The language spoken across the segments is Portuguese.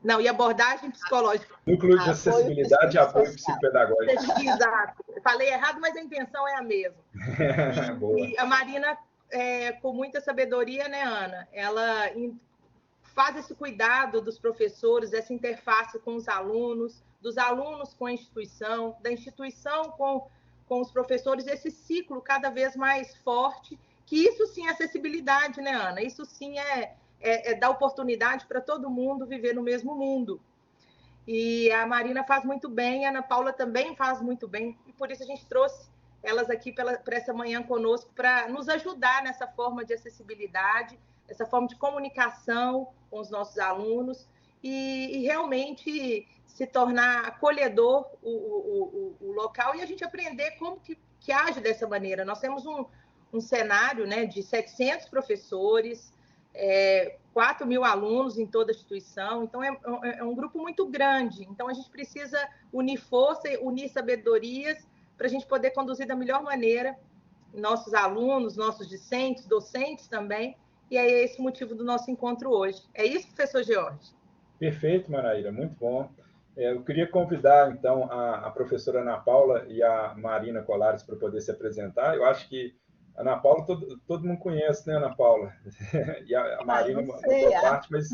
Não, e abordagem psicológica. Núcleo de acessibilidade e apoio psicopedagógico. Exato. Falei errado, mas a intenção é a mesma. Boa. E a Marina, com muita sabedoria, né, Ana? Ela faz esse cuidado dos professores, essa interface com os alunos, dos alunos com a instituição, da instituição com os professores, esse ciclo cada vez mais forte, que isso sim é acessibilidade, né, Ana? Isso sim é dar oportunidade para todo mundo viver no mesmo mundo. E a Marina faz muito bem, a Ana Paula também faz muito bem, e por isso a gente trouxe elas aqui para essa manhã conosco, para nos ajudar nessa forma de acessibilidade, essa forma de comunicação com os nossos alunos, e realmente se tornar acolhedor o local, e a gente aprender como que age dessa maneira. Nós temos um cenário, né, de 700 professores, 4 mil alunos em toda a instituição, então é um grupo muito grande, então a gente precisa unir força, unir sabedorias, para a gente poder conduzir da melhor maneira nossos alunos, nossos discentes, docentes também, e é esse o motivo do nosso encontro hoje. É isso, professor George? Perfeito, Maraíra, muito bom. Eu queria convidar, então, a professora Ana Paula e a Marina Colares para poder se apresentar. Eu acho que a Ana Paula, todo mundo conhece, né, Ana Paula? E a Marina, uma boa parte, mas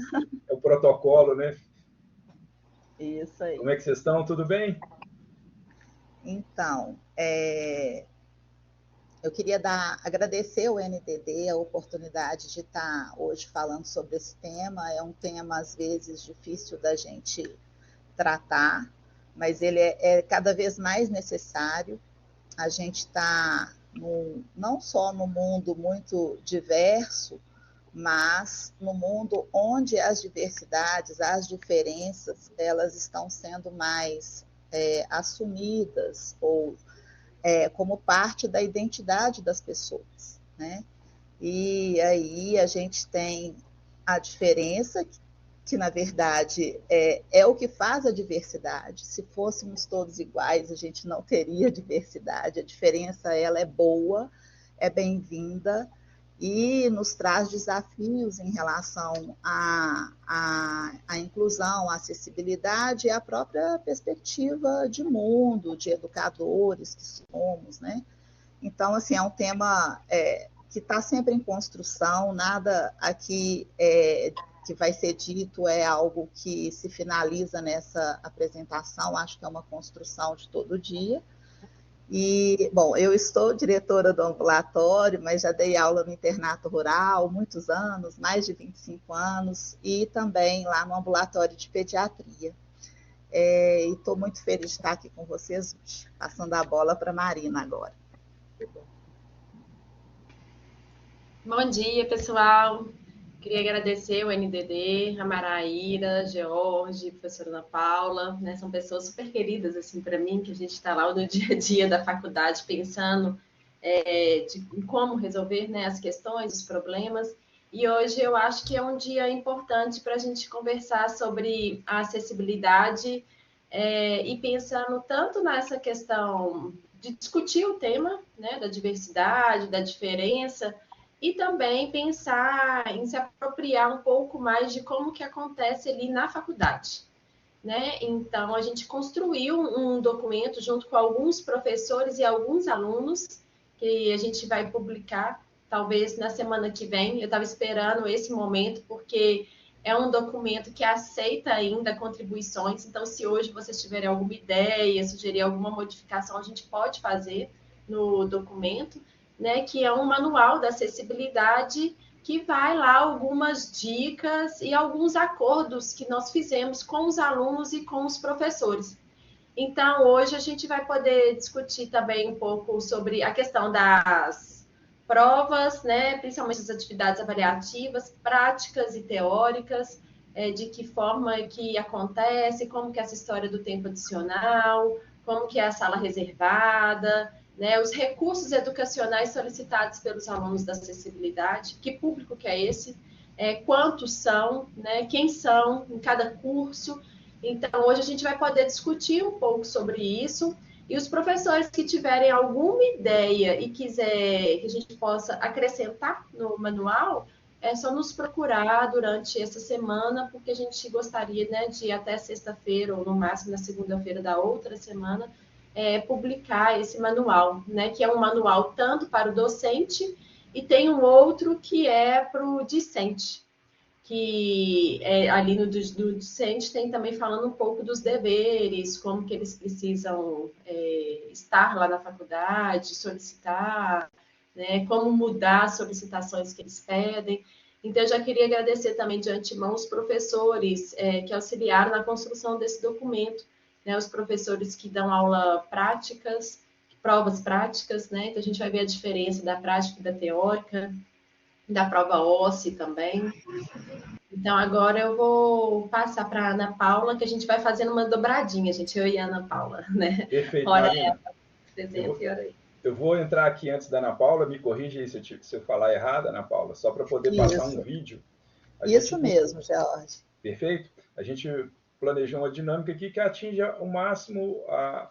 é o protocolo, né? Isso aí. Como é que vocês estão? Tudo bem? Então, eu queria agradecer ao NDD a oportunidade de estar hoje falando sobre esse tema. É um tema, às vezes, difícil da gente tratar, mas ele é cada vez mais necessário. A gente está não só no mundo muito diverso, mas no mundo onde as diversidades, as diferenças, elas estão sendo mais assumidas ou como parte da identidade das pessoas, né? E aí a gente tem a diferença, que na verdade é o que faz a diversidade. Se fôssemos todos iguais, a gente não teria diversidade. A diferença, ela é boa, é bem-vinda e nos traz desafios em relação à inclusão, à acessibilidade e à própria perspectiva de mundo, de educadores que somos, né? Então, assim, é um tema que está sempre em construção, nada aqui que vai ser dito é algo que se finaliza nessa apresentação, acho que é uma construção de todo dia. E, bom, eu estou diretora do ambulatório, mas já dei aula no internato rural, muitos anos, mais de 25 anos, e também lá no ambulatório de pediatria. E estou muito feliz de estar aqui com vocês hoje, passando a bola para a Marina agora. Bom dia, pessoal. Queria agradecer o NDD, a Maraíra, George, a professora Ana Paula, né? São pessoas super queridas assim para mim, que a gente está lá no dia a dia da faculdade pensando em como resolver, né, as questões, os problemas. E hoje eu acho que é um dia importante para a gente conversar sobre a acessibilidade e pensando tanto nessa questão de discutir o tema, né, da diversidade, da diferença, e também pensar em se apropriar um pouco mais de como que acontece ali na faculdade, né? Então, a gente construiu um documento junto com alguns professores e alguns alunos, que a gente vai publicar, talvez na semana que vem. Eu estava esperando esse momento, porque é um documento que aceita ainda contribuições, então, se hoje vocês tiverem alguma ideia, sugerir alguma modificação, a gente pode fazer no documento, né, que é um manual da acessibilidade que vai lá algumas dicas e alguns acordos que nós fizemos com os alunos e com os professores. Então, hoje a gente vai poder discutir também um pouco sobre a questão das provas, né, principalmente as atividades avaliativas, práticas e teóricas, de que forma que acontece, como que é essa história do tempo adicional, como que é a sala reservada, né, os recursos educacionais solicitados pelos alunos da acessibilidade, que público que é esse, quantos são, né, quem são em cada curso. Então, hoje a gente vai poder discutir um pouco sobre isso, e os professores que tiverem alguma ideia e quiser que a gente possa acrescentar no manual, é só nos procurar durante essa semana, porque a gente gostaria, né, de até sexta-feira, ou no máximo na segunda-feira da outra semana, publicar esse manual, né, que é um manual tanto para o docente e tem um outro que é para o discente, que ali no do discente tem também falando um pouco dos deveres, como que eles precisam estar lá na faculdade, solicitar, né, como mudar as solicitações que eles pedem. Então, eu já queria agradecer também de antemão os professores que auxiliaram na construção desse documento, né, os professores que dão aula práticas, provas práticas, né, então a gente vai ver a diferença da prática e da teórica, da prova OSCE também. Então, agora eu vou passar para a Ana Paula, que a gente vai fazendo uma dobradinha, gente, eu e a Ana Paula, né? Perfeito, Hora Marina. essa, presente, hora aí. Eu vou entrar aqui antes da Ana Paula, me corrija aí se eu falar errado, Ana Paula, só para poder passar um vídeo. Isso mesmo, George. Perfeito? A gente planejou uma dinâmica aqui que atinja ao máximo a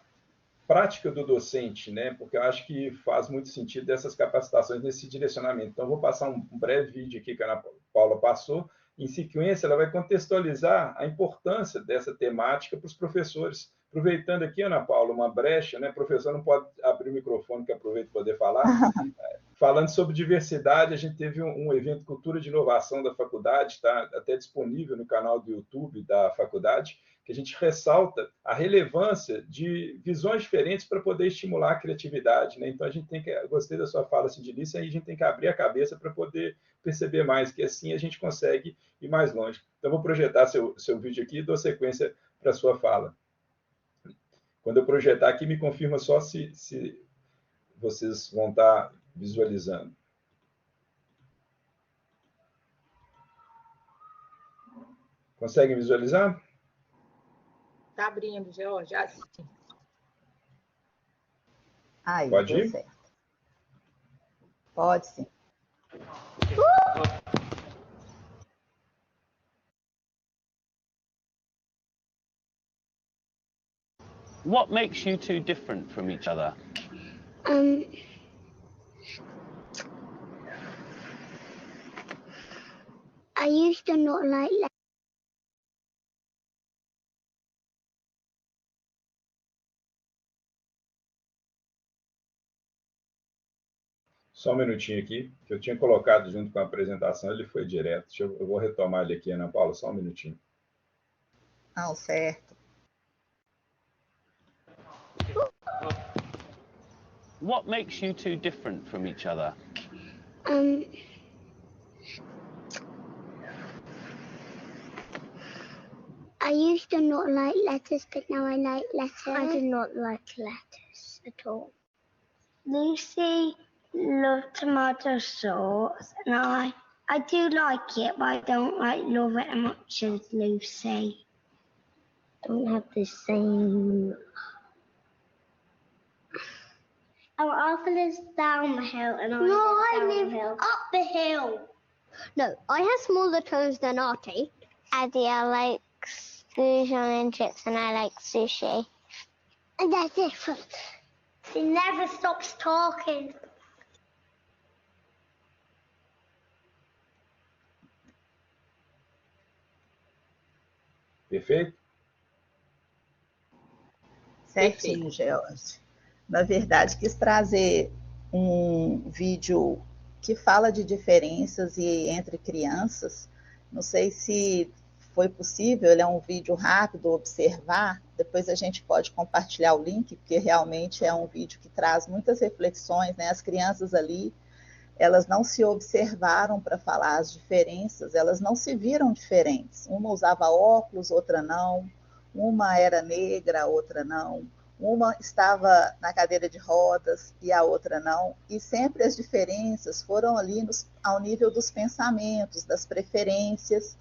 prática do docente, né? Porque eu acho que faz muito sentido dessas capacitações nesse direcionamento. Então, eu vou passar um breve vídeo aqui que a Ana Paula passou. Em sequência, ela vai contextualizar a importância dessa temática para os professores. Aproveitando aqui, Ana Paula, uma brecha, né? O professor não pode abrir o microfone, que aproveito para poder falar. Falando sobre diversidade, a gente teve um evento Cultura de Inovação da faculdade, está até disponível no canal do YouTube da faculdade, que a gente ressalta a relevância de visões diferentes para poder estimular a criatividade, né? Então, a gente tem que... Eu gostei da sua fala, Cindilice, aí a gente tem que abrir a cabeça para poder perceber mais, que assim a gente consegue ir mais longe. Então, vou projetar seu vídeo aqui e dou sequência para a sua fala. Quando eu projetar aqui, me confirma só se vocês vão estar visualizando. Conseguem visualizar? Está abrindo, George. Assim. Aí, pode deu ir? certo. Pode sim. What makes you two different from each other? I used to not like letters. Só um minutinho aqui, que eu tinha colocado junto com a apresentação, ele foi direto. Eu vou retomar ele aqui, Ana Paula, só um minutinho. Não, certo. What makes you two different from each other? I used to not like letters, but now I like letters. I do not like letters at all. Lucy loved tomato sauce, and I do like it, but I don't love it as much as Lucy. Don't have the same. Our office is down the hill, and I live up the hill. No, I have smaller toes than Artie. Addy, I like fusion and chips, and I like sushi. And they're different. She never stops talking. Perfeito? Certinho, George. Na verdade, quis trazer um vídeo que fala de diferenças entre crianças. Não sei se foi possível, ele é um vídeo rápido, observar. Depois a gente pode compartilhar o link, porque realmente é um vídeo que traz muitas reflexões, né? As crianças ali, elas não se observaram para falar as diferenças, elas não se viram diferentes. Uma usava óculos, outra não. Uma era negra, a outra não. Uma estava na cadeira de rodas e a outra não. E sempre as diferenças foram ali ao nível dos pensamentos, das preferências.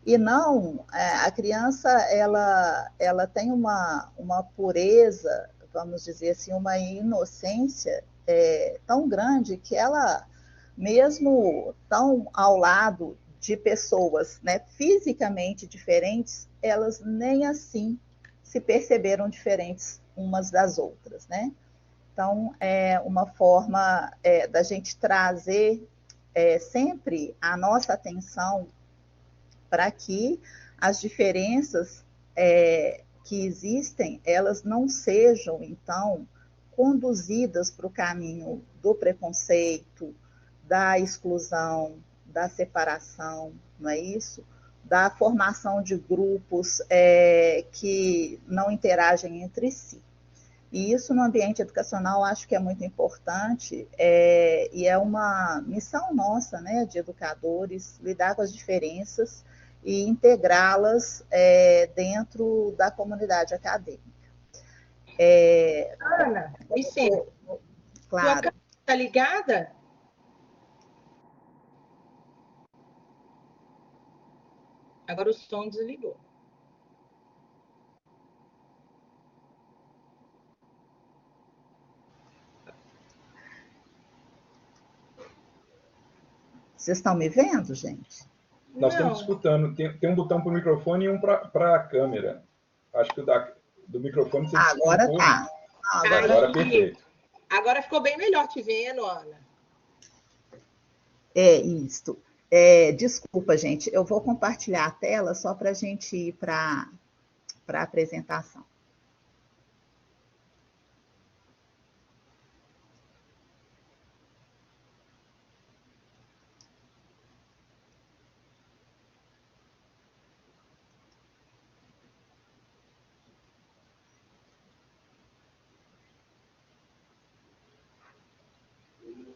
E não, a criança, ela tem uma pureza, vamos dizer assim, uma inocência tão grande que ela, mesmo tão ao lado de pessoas, né, fisicamente diferentes, elas nem assim se perceberam diferentes umas das outras, né? Então, é uma forma da gente trazer sempre a nossa atenção para que as diferenças que existem, elas não sejam, então, conduzidas para o caminho do preconceito, da exclusão, da separação, não é isso? Da formação de grupos que não interagem entre si. E isso no ambiente educacional acho que é muito importante e é uma missão nossa, né, de educadores, lidar com as diferenças e integrá-las dentro da comunidade acadêmica. Ana, Vicente, claro. Sua câmera está ligada? Agora o som desligou. Vocês estão me vendo, gente? Nós estamos escutando. Tem um botão para o microfone e um para a câmera. Acho que o do microfone você agora tá. Agora perfeito. Agora ficou bem melhor te vendo, Ana. Isso. Desculpa, gente. Eu vou compartilhar a tela só para a gente ir para a apresentação.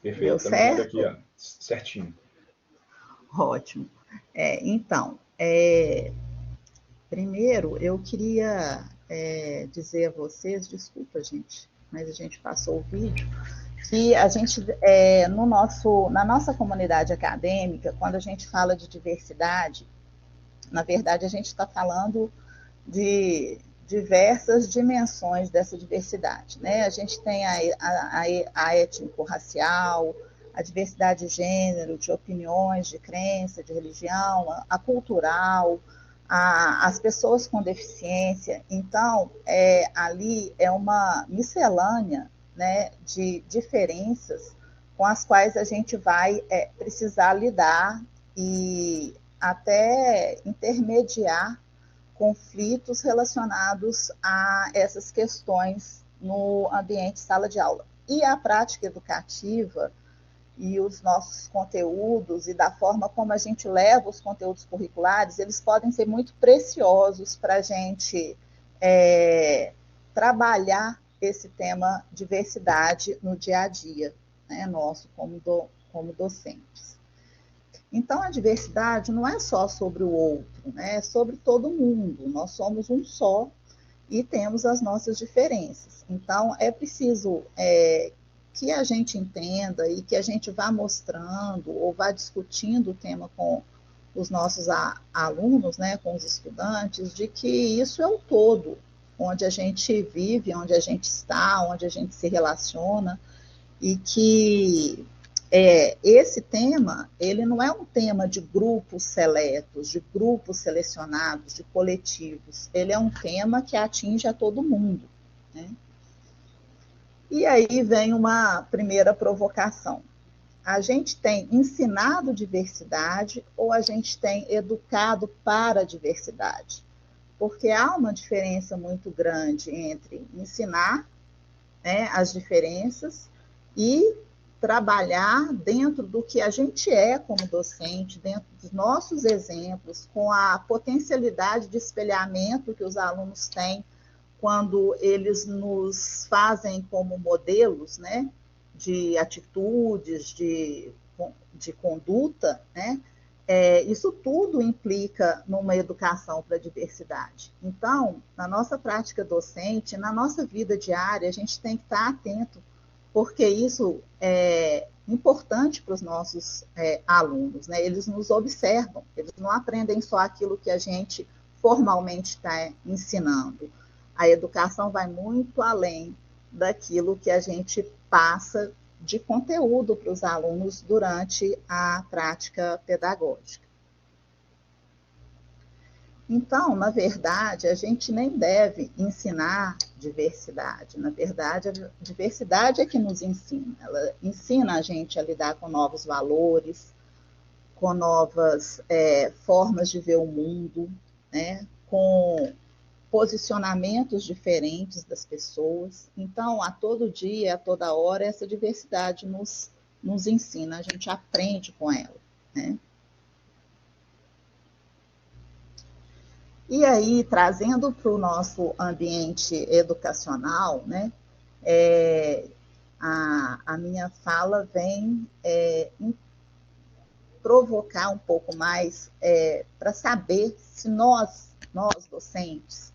Perfeito. Deu certo? Aqui, ó, certinho. Ótimo. Então, primeiro eu queria dizer a vocês, desculpa, gente, mas a gente passou o vídeo, que a gente, na nossa comunidade acadêmica, quando a gente fala de diversidade, na verdade a gente está falando de diversas dimensões dessa diversidade, né? A gente tem a étnico-racial, a diversidade de gênero, de opiniões, de crença, de religião, a cultural, as pessoas com deficiência. Então, ali é uma miscelânea, né, de diferenças com as quais a gente vai precisar lidar e até intermediar conflitos relacionados a essas questões no ambiente sala de aula. E a prática educativa e os nossos conteúdos e da forma como a gente leva os conteúdos curriculares, eles podem ser muito preciosos para a gente trabalhar esse tema diversidade no dia a dia, né, nosso como docentes. Então, a diversidade não é só sobre o outro, né? É sobre todo mundo. Nós somos um só e temos as nossas diferenças. Então, é preciso que a gente entenda e que a gente vá mostrando ou vá discutindo o tema com os nossos alunos, né, com os estudantes, de que isso é o todo, onde a gente vive, onde a gente está, onde a gente se relaciona, e que esse tema, ele não é um tema de grupos seletos, de grupos selecionados, de coletivos. Ele é um tema que atinge a todo mundo, né? E aí vem uma primeira provocação. A gente tem ensinado diversidade ou a gente tem educado para a diversidade? Porque há uma diferença muito grande entre ensinar, né, as diferenças e trabalhar dentro do que a gente é como docente, dentro dos nossos exemplos, com a potencialidade de espelhamento que os alunos têm quando eles nos fazem como modelos, né, de atitudes, de conduta, né? Isso tudo implica numa educação para a diversidade. Então, na nossa prática docente, na nossa vida diária, a gente tem que estar atento, porque isso é importante para os nossos alunos, né? Eles nos observam, eles não aprendem só aquilo que a gente formalmente está ensinando. A educação vai muito além daquilo que a gente passa de conteúdo para os alunos durante a prática pedagógica. Então, na verdade, a gente nem deve ensinar diversidade. Na verdade, a diversidade é que nos ensina. Ela ensina a gente a lidar com novos valores, com novas formas de ver o mundo, né? Com posicionamentos diferentes das pessoas. Então, a todo dia, a toda hora, essa diversidade nos ensina, a gente aprende com ela, né? E aí, trazendo para o nosso ambiente educacional, né, a minha fala vem provocar um pouco mais para saber se nós docentes,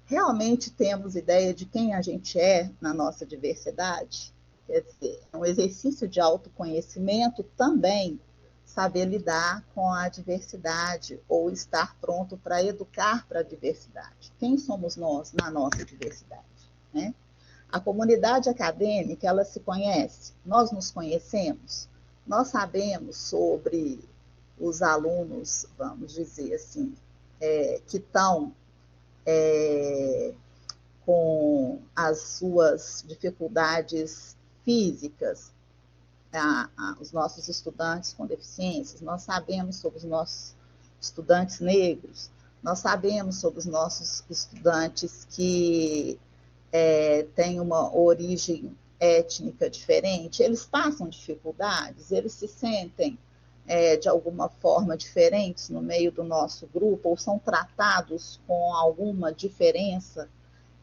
realmente temos ideia de quem a gente é na nossa diversidade. Quer dizer, é um exercício de autoconhecimento também, saber lidar com a diversidade ou estar pronto para educar para a diversidade. Quem somos nós na nossa diversidade, né? A comunidade acadêmica, ela se conhece, nós nos conhecemos, nós sabemos sobre os alunos, vamos dizer assim, que estão com as suas dificuldades físicas, os nossos estudantes com deficiências, nós sabemos sobre os nossos estudantes negros, nós sabemos sobre os nossos estudantes que têm uma origem étnica diferente, eles passam dificuldades, eles se sentem de alguma forma diferentes no meio do nosso grupo, ou são tratados com alguma diferença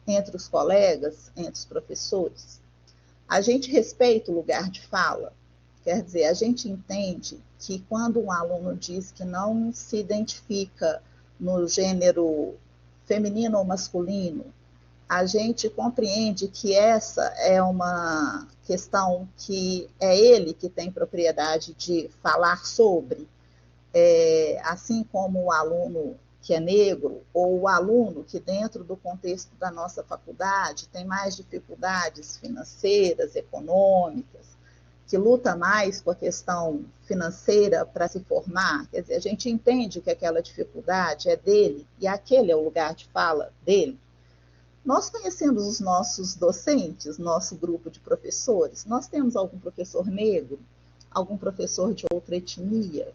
entre os colegas, entre os professores. A gente respeita o lugar de fala, quer dizer, a gente entende que quando um aluno diz que não se identifica no gênero feminino ou masculino, a gente compreende que essa é uma questão que é ele que tem propriedade de falar sobre, assim como o aluno que é negro, ou o aluno que dentro do contexto da nossa faculdade tem mais dificuldades financeiras, econômicas, que luta mais com a questão financeira para se formar, quer dizer, a gente entende que aquela dificuldade é dele e aquele é o lugar de fala dele. Nós conhecemos os nossos docentes, nosso grupo de professores. Nós temos algum professor negro, algum professor de outra etnia,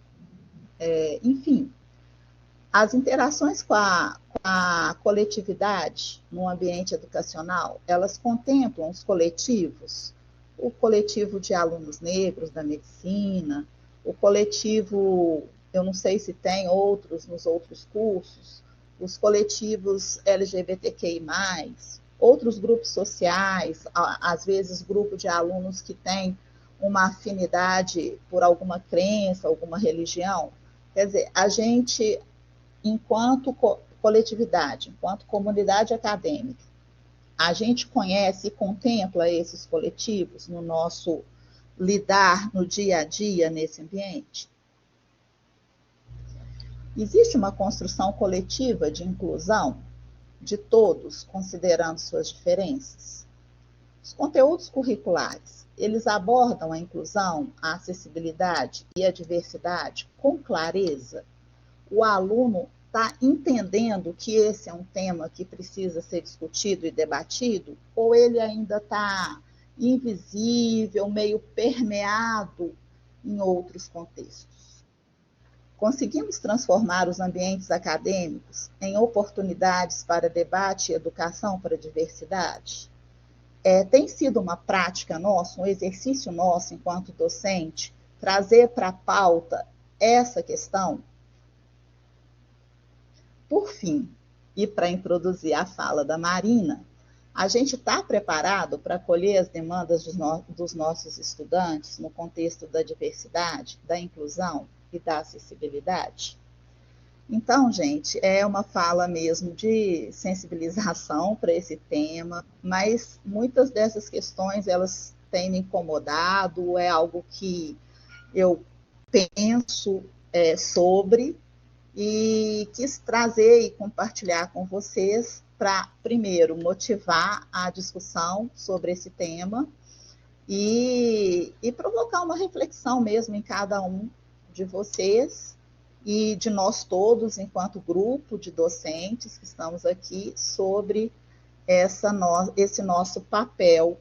enfim. As interações com a coletividade no ambiente educacional, elas contemplam os coletivos, o coletivo de alunos negros da medicina, o coletivo, eu não sei se tem outros nos outros cursos, os coletivos LGBTQI+, outros grupos sociais, às vezes grupo de alunos que têm uma afinidade por alguma crença, alguma religião. Quer dizer, a gente, enquanto coletividade, enquanto comunidade acadêmica, a gente conhece e contempla esses coletivos no nosso lidar no dia a dia nesse ambiente? Existe uma construção coletiva de inclusão de todos, considerando suas diferenças? Os conteúdos curriculares, eles abordam a inclusão, a acessibilidade e a diversidade com clareza? O aluno está entendendo que esse é um tema que precisa ser discutido e debatido? Ou ele ainda está invisível, meio permeado em outros contextos? Conseguimos transformar os ambientes acadêmicos em oportunidades para debate e educação para a diversidade? Tem sido uma prática nossa, um exercício nosso enquanto docente, trazer para a pauta essa questão? Por fim, e para introduzir a fala da Marina, a gente está preparado para acolher as demandas dos nossos estudantes no contexto da diversidade, da inclusão e da acessibilidade? Então, gente, é uma fala mesmo de sensibilização para esse tema, mas muitas dessas questões, elas têm me incomodado, é algo que eu penso sobre e quis trazer e compartilhar com vocês para, primeiro, motivar a discussão sobre esse tema e provocar uma reflexão mesmo em cada um de vocês e de nós todos, enquanto grupo de docentes que estamos aqui, sobre esse nosso papel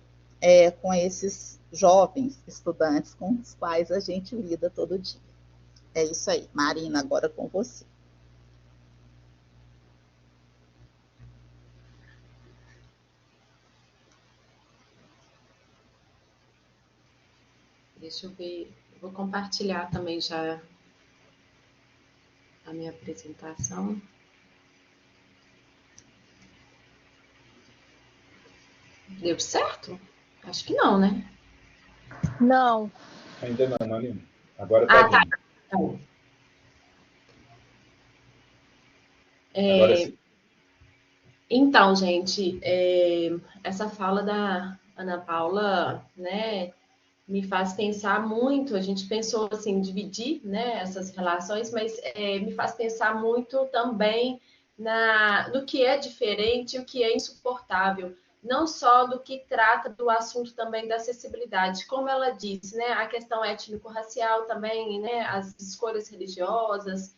com esses jovens estudantes com os quais a gente lida todo dia. É isso aí. Marina, agora com você. Deixa eu ver, eu vou compartilhar também já a minha apresentação. Deu certo? Acho que não, né? Não. Ainda não, Marina. Agora está tá. vindo. Tá bom. Agora sim. Então, gente, essa fala da Ana Paula, né, me faz pensar muito. A gente pensou assim, dividir, né, essas relações, mas me faz pensar muito também no que é diferente e o que é insuportável. Não só do que trata do assunto também da acessibilidade, como ela disse, né, a questão étnico-racial também, né, as escolhas religiosas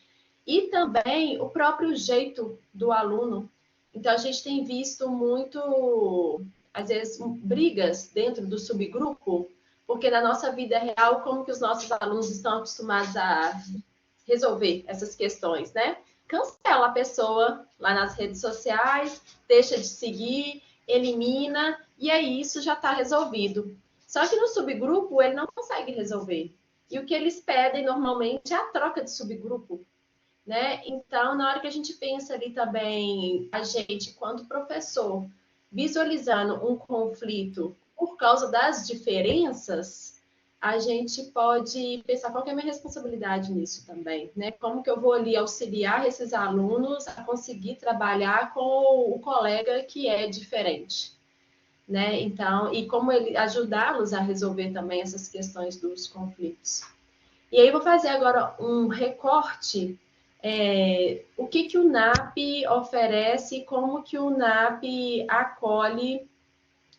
e também o próprio jeito do aluno. Então, a gente tem visto muito, às vezes, brigas dentro do subgrupo, porque na nossa vida real, como que os nossos alunos estão acostumados a resolver essas questões, né? Cancela a pessoa lá nas redes sociais, deixa de seguir, elimina, e aí isso já está resolvido. Só que no subgrupo ele não consegue resolver. E o que eles pedem normalmente é a troca de subgrupo, né? Então, na hora que a gente pensa ali também, a gente, quanto professor, visualizando um conflito por causa das diferenças, a gente pode pensar qual que é a minha responsabilidade nisso também, né? Como que eu vou ali auxiliar esses alunos a conseguir trabalhar com o colega que é diferente, né? Então, e como ele ajudá-los a resolver também essas questões dos conflitos. E aí eu vou fazer agora um recorte, o que o NAP oferece, como que o NAP acolhe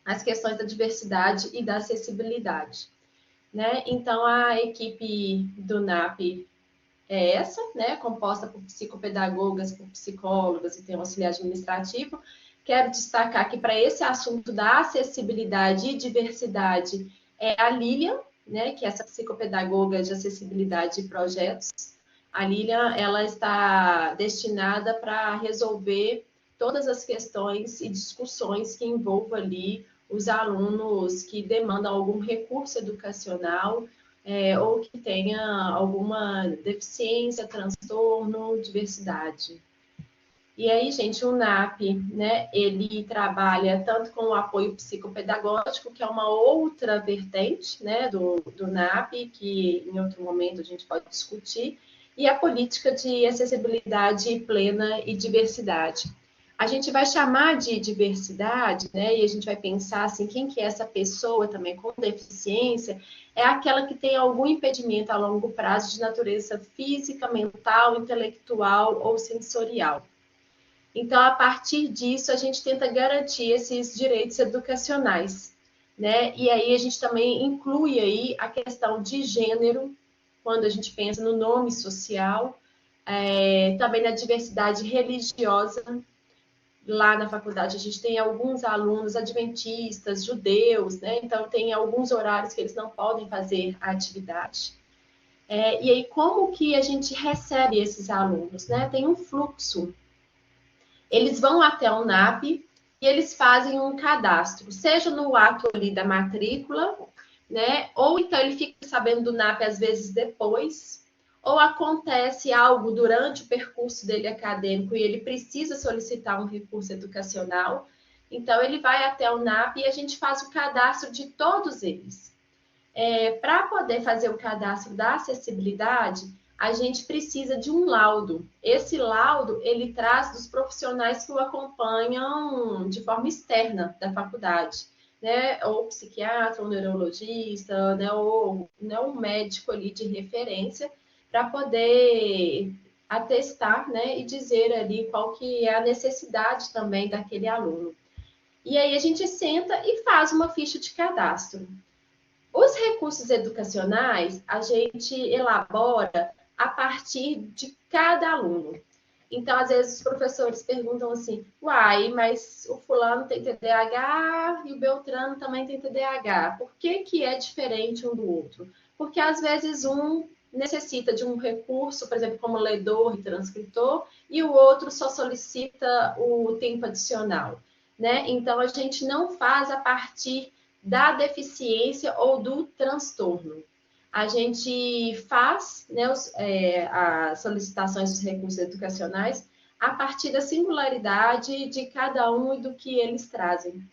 as questões da diversidade e da acessibilidade, né? Então, a equipe do NAP é essa, né? Composta por psicopedagogas, por psicólogas e tem um auxiliar administrativo. Quero destacar que para esse assunto da acessibilidade e diversidade é a Lilian, né, que é essa psicopedagoga de acessibilidade e projetos. A Lilian, ela está destinada para resolver todas as questões e discussões que envolvam ali os alunos que demandam algum recurso educacional ou que tenha alguma deficiência, transtorno, diversidade. E aí, gente, o NAP, né, ele trabalha tanto com o apoio psicopedagógico, que é uma outra vertente, né, do NAP, que em outro momento a gente pode discutir, e a política de acessibilidade plena e diversidade. A gente vai chamar de diversidade, né, e a gente vai pensar assim, quem que é essa pessoa também com deficiência? É aquela que tem algum impedimento a longo prazo de natureza física, mental, intelectual ou sensorial. Então, a partir disso, a gente tenta garantir esses direitos educacionais, né? E aí a gente também inclui aí a questão de gênero, quando a gente pensa no nome social, também na diversidade religiosa. Lá na faculdade a gente tem alguns alunos adventistas, judeus, né? Então tem alguns horários que eles não podem fazer a atividade. E aí como que a gente recebe esses alunos, né? Tem um fluxo. Eles vão até o NAP e eles fazem um cadastro, seja no ato ali da matrícula, né? Ou então ele fica sabendo do NAP às vezes depois, ou acontece algo durante o percurso dele acadêmico e ele precisa solicitar um recurso educacional. Então ele vai até o NAP e a gente faz o cadastro de todos eles. Para poder fazer o cadastro da acessibilidade, a gente precisa de um laudo. Esse laudo, ele traz dos profissionais que o acompanham de forma externa da faculdade, né? Ou psiquiatra, ou neurologista, né? Ou um médico ali de referência, para poder atestar, né? E dizer ali qual que é a necessidade também daquele aluno. E aí a gente senta e faz uma ficha de cadastro. Os recursos educacionais, a gente elabora a partir de cada aluno. Então, às vezes, os professores perguntam assim, uai, mas o fulano tem TDAH e o Beltrano também tem TDAH. Por que que é diferente um do outro? Porque, às vezes, um necessita de um recurso, por exemplo, como ledor e transcritor, e o outro só solicita o tempo adicional, né? Então, a gente não faz a partir da deficiência ou do transtorno. A gente faz, né, as solicitações dos recursos educacionais a partir da singularidade de cada um e do que eles trazem.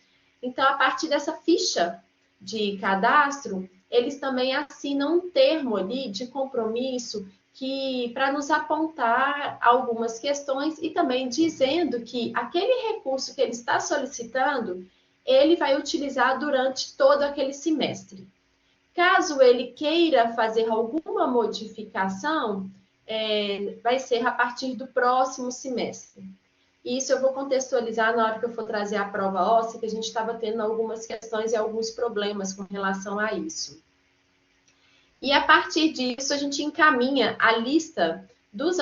Então, a partir dessa ficha de cadastro, eles também assinam um termo ali de compromisso que para nos apontar algumas questões e também dizendo que aquele recurso que ele está solicitando, ele vai utilizar durante todo aquele semestre. Caso ele queira fazer alguma modificação, vai ser a partir do próximo semestre. Isso eu vou contextualizar na hora que eu for trazer a prova óssea, que a gente estava tendo algumas questões e alguns problemas com relação a isso. E a partir disso, a gente encaminha a lista dos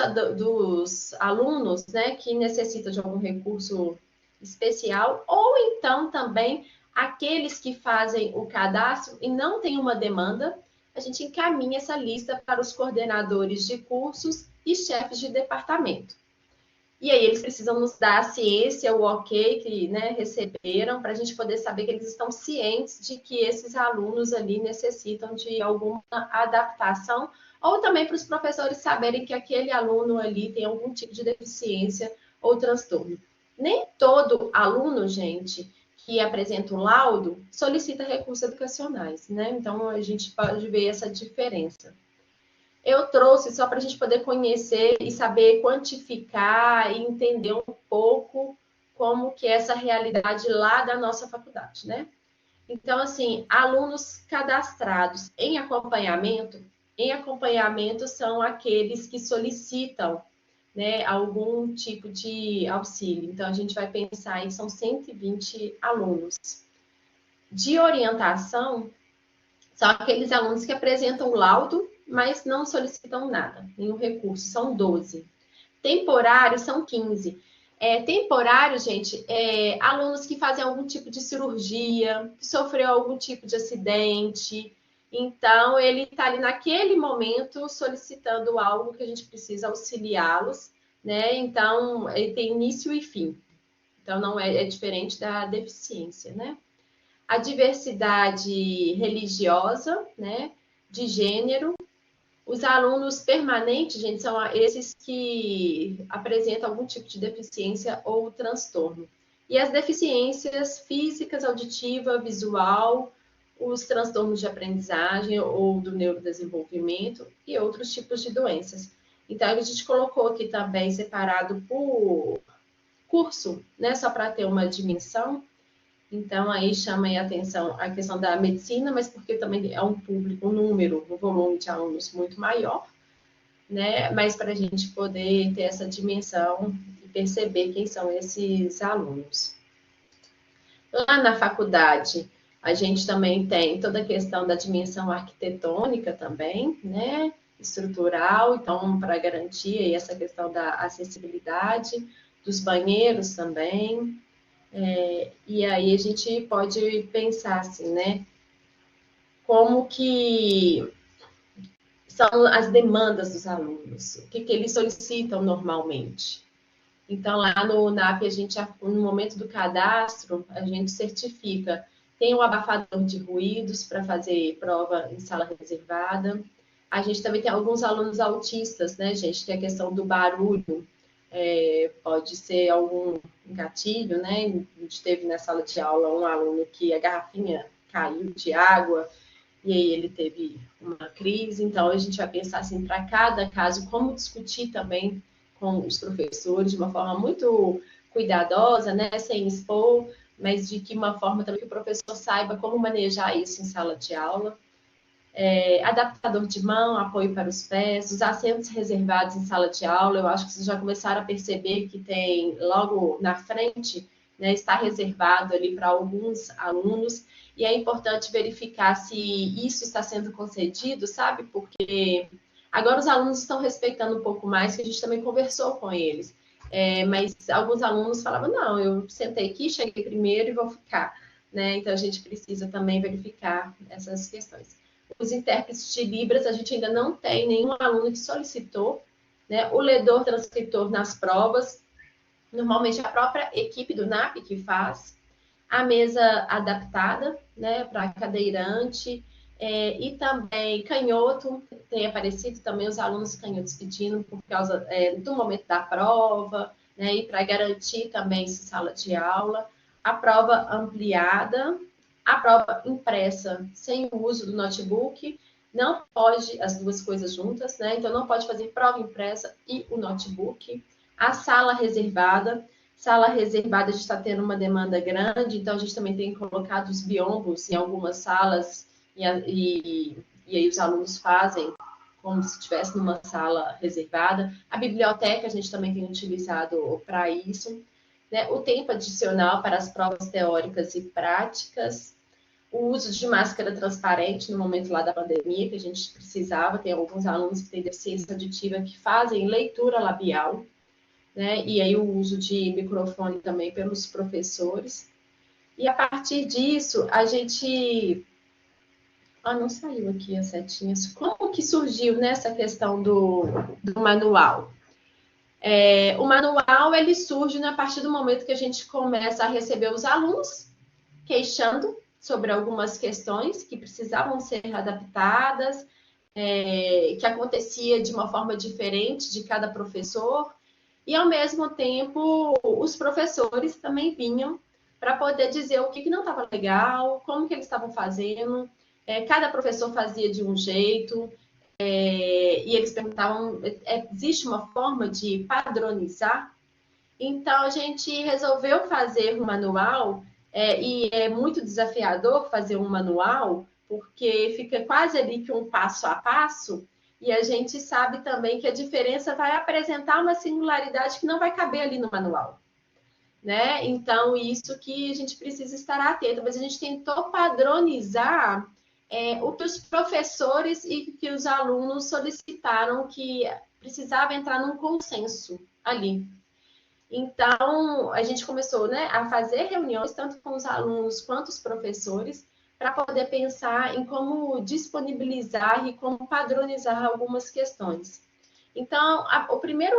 alunos, né, que necessitam de algum recurso especial, ou então também aqueles que fazem o cadastro e não têm uma demanda, a gente encaminha essa lista para os coordenadores de cursos e chefes de departamento. E aí eles precisam nos dar a ciência, o ok que, né, receberam, para a gente poder saber que eles estão cientes de que esses alunos ali necessitam de alguma adaptação, ou também para os professores saberem que aquele aluno ali tem algum tipo de deficiência ou transtorno. Nem todo aluno, gente, que apresenta o laudo solicita recursos educacionais, né? Então a gente pode ver essa diferença. Eu trouxe só para a gente poder conhecer e saber quantificar e entender um pouco como que é essa realidade lá da nossa faculdade, né? Então, assim, alunos cadastrados em acompanhamento são aqueles que solicitam, né, algum tipo de auxílio. Então, a gente vai pensar aí, são 120 alunos. De orientação, são aqueles alunos que apresentam o laudo, mas não solicitam nada, nenhum recurso, são 12. Temporários são 15. Temporário, gente, alunos que fazem algum tipo de cirurgia, que sofreu algum tipo de acidente. Então, ele está ali naquele momento solicitando algo que a gente precisa auxiliá-los, né? Então, ele tem início e fim. Então, não é diferente da deficiência, né? A diversidade religiosa, né? De gênero. Os alunos permanentes, gente, são esses que apresentam algum tipo de deficiência ou transtorno. E as deficiências físicas, auditiva, visual, os transtornos de aprendizagem ou do neurodesenvolvimento e outros tipos de doenças. Então, a gente colocou aqui também separado por curso, né, só para ter uma dimensão. Então, aí chama a atenção a questão da medicina, mas porque também é um público, um número, um volume de alunos muito maior, né? Mas para a gente poder ter essa dimensão e perceber quem são esses alunos. Lá na faculdade, a gente também tem toda a questão da dimensão arquitetônica também, né? Estrutural, então, para garantir aí essa questão da acessibilidade, dos banheiros também. E aí a gente pode pensar assim, né? Como que são as demandas dos alunos, o que eles solicitam normalmente. Então, lá no NAP, a gente, no momento do cadastro, a gente certifica. Tem um abafador de ruídos para fazer prova em sala reservada. A gente também tem alguns alunos autistas, né, gente? Tem a questão do barulho. Pode ser algum gatilho, né? A gente teve na sala de aula um aluno que a garrafinha caiu de água e aí ele teve uma crise. Então, a gente vai pensar assim, para cada caso, como discutir também com os professores de uma forma muito cuidadosa, né? Sem expor, mas de que uma forma também que o professor saiba como manejar isso em sala de aula. Adaptador de mão, apoio para os pés, os assentos reservados em sala de aula. Eu acho que vocês já começaram a perceber que tem logo na frente, né, está reservado ali para alguns alunos, e é importante verificar se isso está sendo concedido, sabe? Porque Agora os alunos estão respeitando um pouco mais, que a gente também conversou com eles. Mas alguns alunos falavam, não, eu sentei aqui, cheguei primeiro e vou ficar. Né? Então, a gente precisa também verificar essas questões. Os intérpretes de Libras, a gente ainda não tem nenhum aluno que solicitou, né? O ledor transcritor nas provas, normalmente a própria equipe do NAP que faz. A mesa adaptada, né, para cadeirante, e também canhoto, tem aparecido também os alunos canhotos pedindo por causa do momento da prova, né, e para garantir também sala de aula. A prova ampliada, a prova impressa sem o uso do notebook, não pode as duas coisas juntas, né? Então não pode fazer prova impressa e o notebook. A sala reservada a gente está tendo uma demanda grande, então a gente também tem colocado os biombos em algumas salas e aí os alunos fazem como se estivesse numa sala reservada. A biblioteca a gente também tem utilizado para isso. Né? O tempo adicional para as provas teóricas e práticas. O uso de máscara transparente no momento lá da pandemia, que a gente precisava. Tem alguns alunos que têm deficiência auditiva que fazem leitura labial. Né? E aí o uso de microfone também pelos professores. E a partir disso, a gente... não saiu aqui as setinhas. Como que surgiu nessa questão do manual? O manual, ele surge a partir do momento que a gente começa a receber os alunos queixando sobre algumas questões que precisavam ser adaptadas, que acontecia de uma forma diferente de cada professor, e, ao mesmo tempo, os professores também vinham para poder dizer o que não estava legal, como que eles estavam fazendo. Cada professor fazia de um jeito, e eles perguntavam, existe uma forma de padronizar? Então, a gente resolveu fazer um manual, e é muito desafiador fazer um manual, porque fica quase ali que um passo a passo, e a gente sabe também que a diferença vai apresentar uma singularidade que não vai caber ali no manual. Né? Então, isso que a gente precisa estar atento. Mas a gente tentou padronizar o que os professores e que os alunos solicitaram, que precisava entrar num consenso ali. Então, a gente começou, né, a fazer reuniões, tanto com os alunos quanto os professores, para poder pensar em como disponibilizar e como padronizar algumas questões. Então, a primeira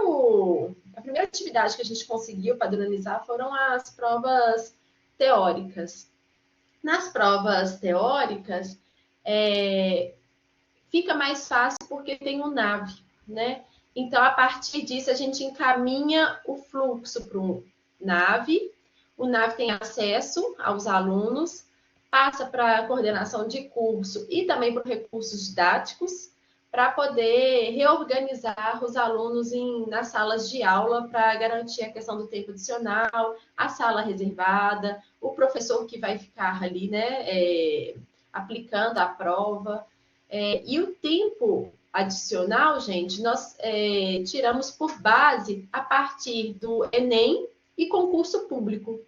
atividade que a gente conseguiu padronizar foram as provas teóricas. Nas provas teóricas, fica mais fácil porque tem um NAV, né? Então, a partir disso, a gente encaminha o fluxo para o NAV. O NAV tem acesso aos alunos, passa para a coordenação de curso e também para recursos didáticos, para poder reorganizar os alunos nas salas de aula para garantir a questão do tempo adicional, a sala reservada, o professor que vai ficar ali, né, aplicando a prova. E o tempo adicional, gente, nós tiramos por base a partir do Enem e concurso público.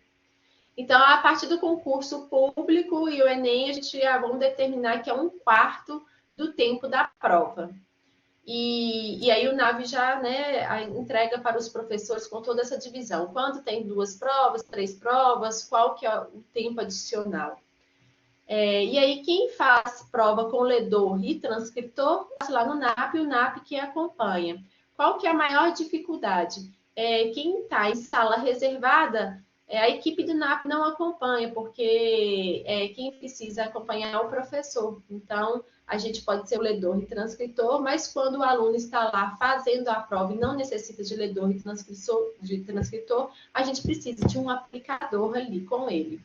Então, a partir do concurso público e o Enem, a gente já vamos determinar que é 1/4 do tempo da prova. E aí o NAV já, né, entrega para os professores com toda essa divisão. Quando tem 2 provas, 3 provas, qual que é o tempo adicional? E aí, quem faz prova com ledor e transcritor, passa lá no NAP e o NAP que acompanha. Qual que é a maior dificuldade? Quem está em sala reservada, a equipe do NAP não acompanha, porque quem precisa acompanhar é o professor. Então, a gente pode ser o ledor e transcritor, mas quando o aluno está lá fazendo a prova e não necessita de ledor e transcritor, a gente precisa de um aplicador ali com ele.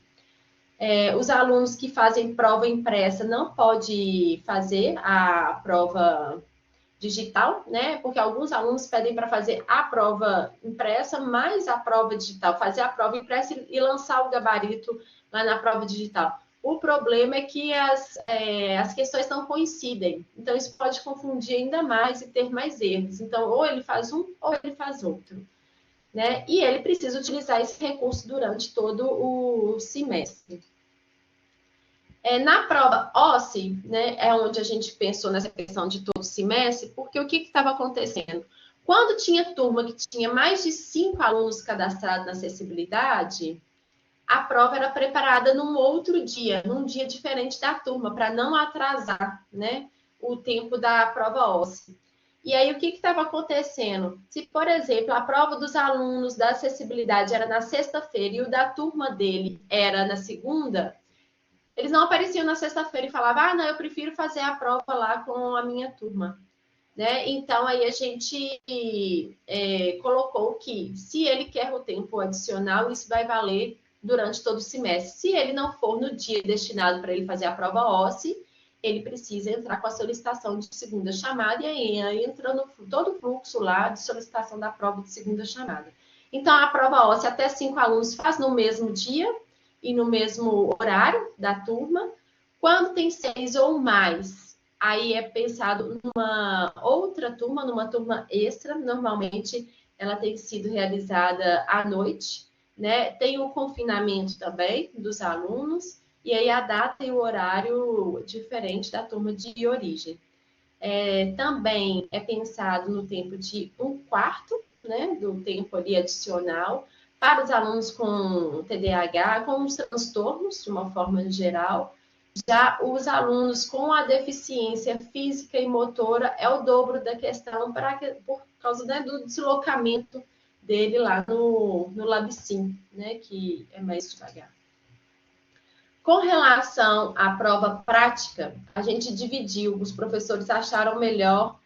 Os alunos que fazem prova impressa não podem fazer a prova digital, né? Porque alguns alunos pedem para fazer a prova impressa mais a prova digital, fazer a prova impressa e lançar o gabarito lá na prova digital. O problema é que as questões não coincidem, então isso pode confundir ainda mais e ter mais erros. Então, ou ele faz um ou ele faz outro. Né? E ele precisa utilizar esse recurso durante todo o semestre. Na prova OSCE, né, é onde a gente pensou nessa questão de todo semestre, porque o que estava acontecendo? Quando tinha turma que tinha mais de 5 alunos cadastrados na acessibilidade, a prova era preparada num outro dia, num dia diferente da turma, para não atrasar, né, o tempo da prova OSCE. E aí, o que estava acontecendo? Se, por exemplo, a prova dos alunos da acessibilidade era na sexta-feira e o da turma dele era na segunda, eles não apareciam na sexta-feira e falavam, ah, não, eu prefiro fazer a prova lá com a minha turma. Né? Então, aí a gente colocou que, se ele quer o tempo adicional, isso vai valer durante todo o semestre. Se ele não for no dia destinado para ele fazer a prova OSCE, ele precisa entrar com a solicitação de segunda chamada e aí entra no todo o fluxo lá de solicitação da prova de segunda chamada. Então, a prova OSCE até 5 alunos faz no mesmo dia e no mesmo horário da turma. Quando tem 6 ou mais, aí é pensado numa outra turma, numa turma extra. Normalmente, ela tem sido realizada à noite, né? Tem o confinamento também dos alunos, e aí a data e o horário diferente da turma de origem. Também é pensado no tempo de 1/4, né, do tempo ali adicional, para os alunos com TDAH, com os transtornos, de uma forma geral. Já os alunos com a deficiência física e motora é o dobro da questão por causa, né, do deslocamento dele lá no LabSim, né, que é mais devagar. Com relação à prova prática, a gente dividiu, os professores acharam melhor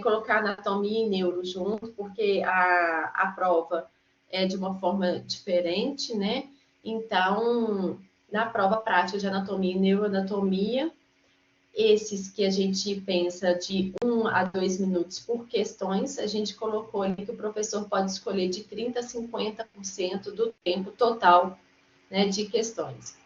colocar anatomia e neuro junto, porque a prova é de uma forma diferente, né? Então, na prova prática de anatomia e neuroanatomia, esses que a gente pensa de 1 a 2 minutos por questões, a gente colocou ali que o professor pode escolher de 30% a 50% do tempo total, né, de questões.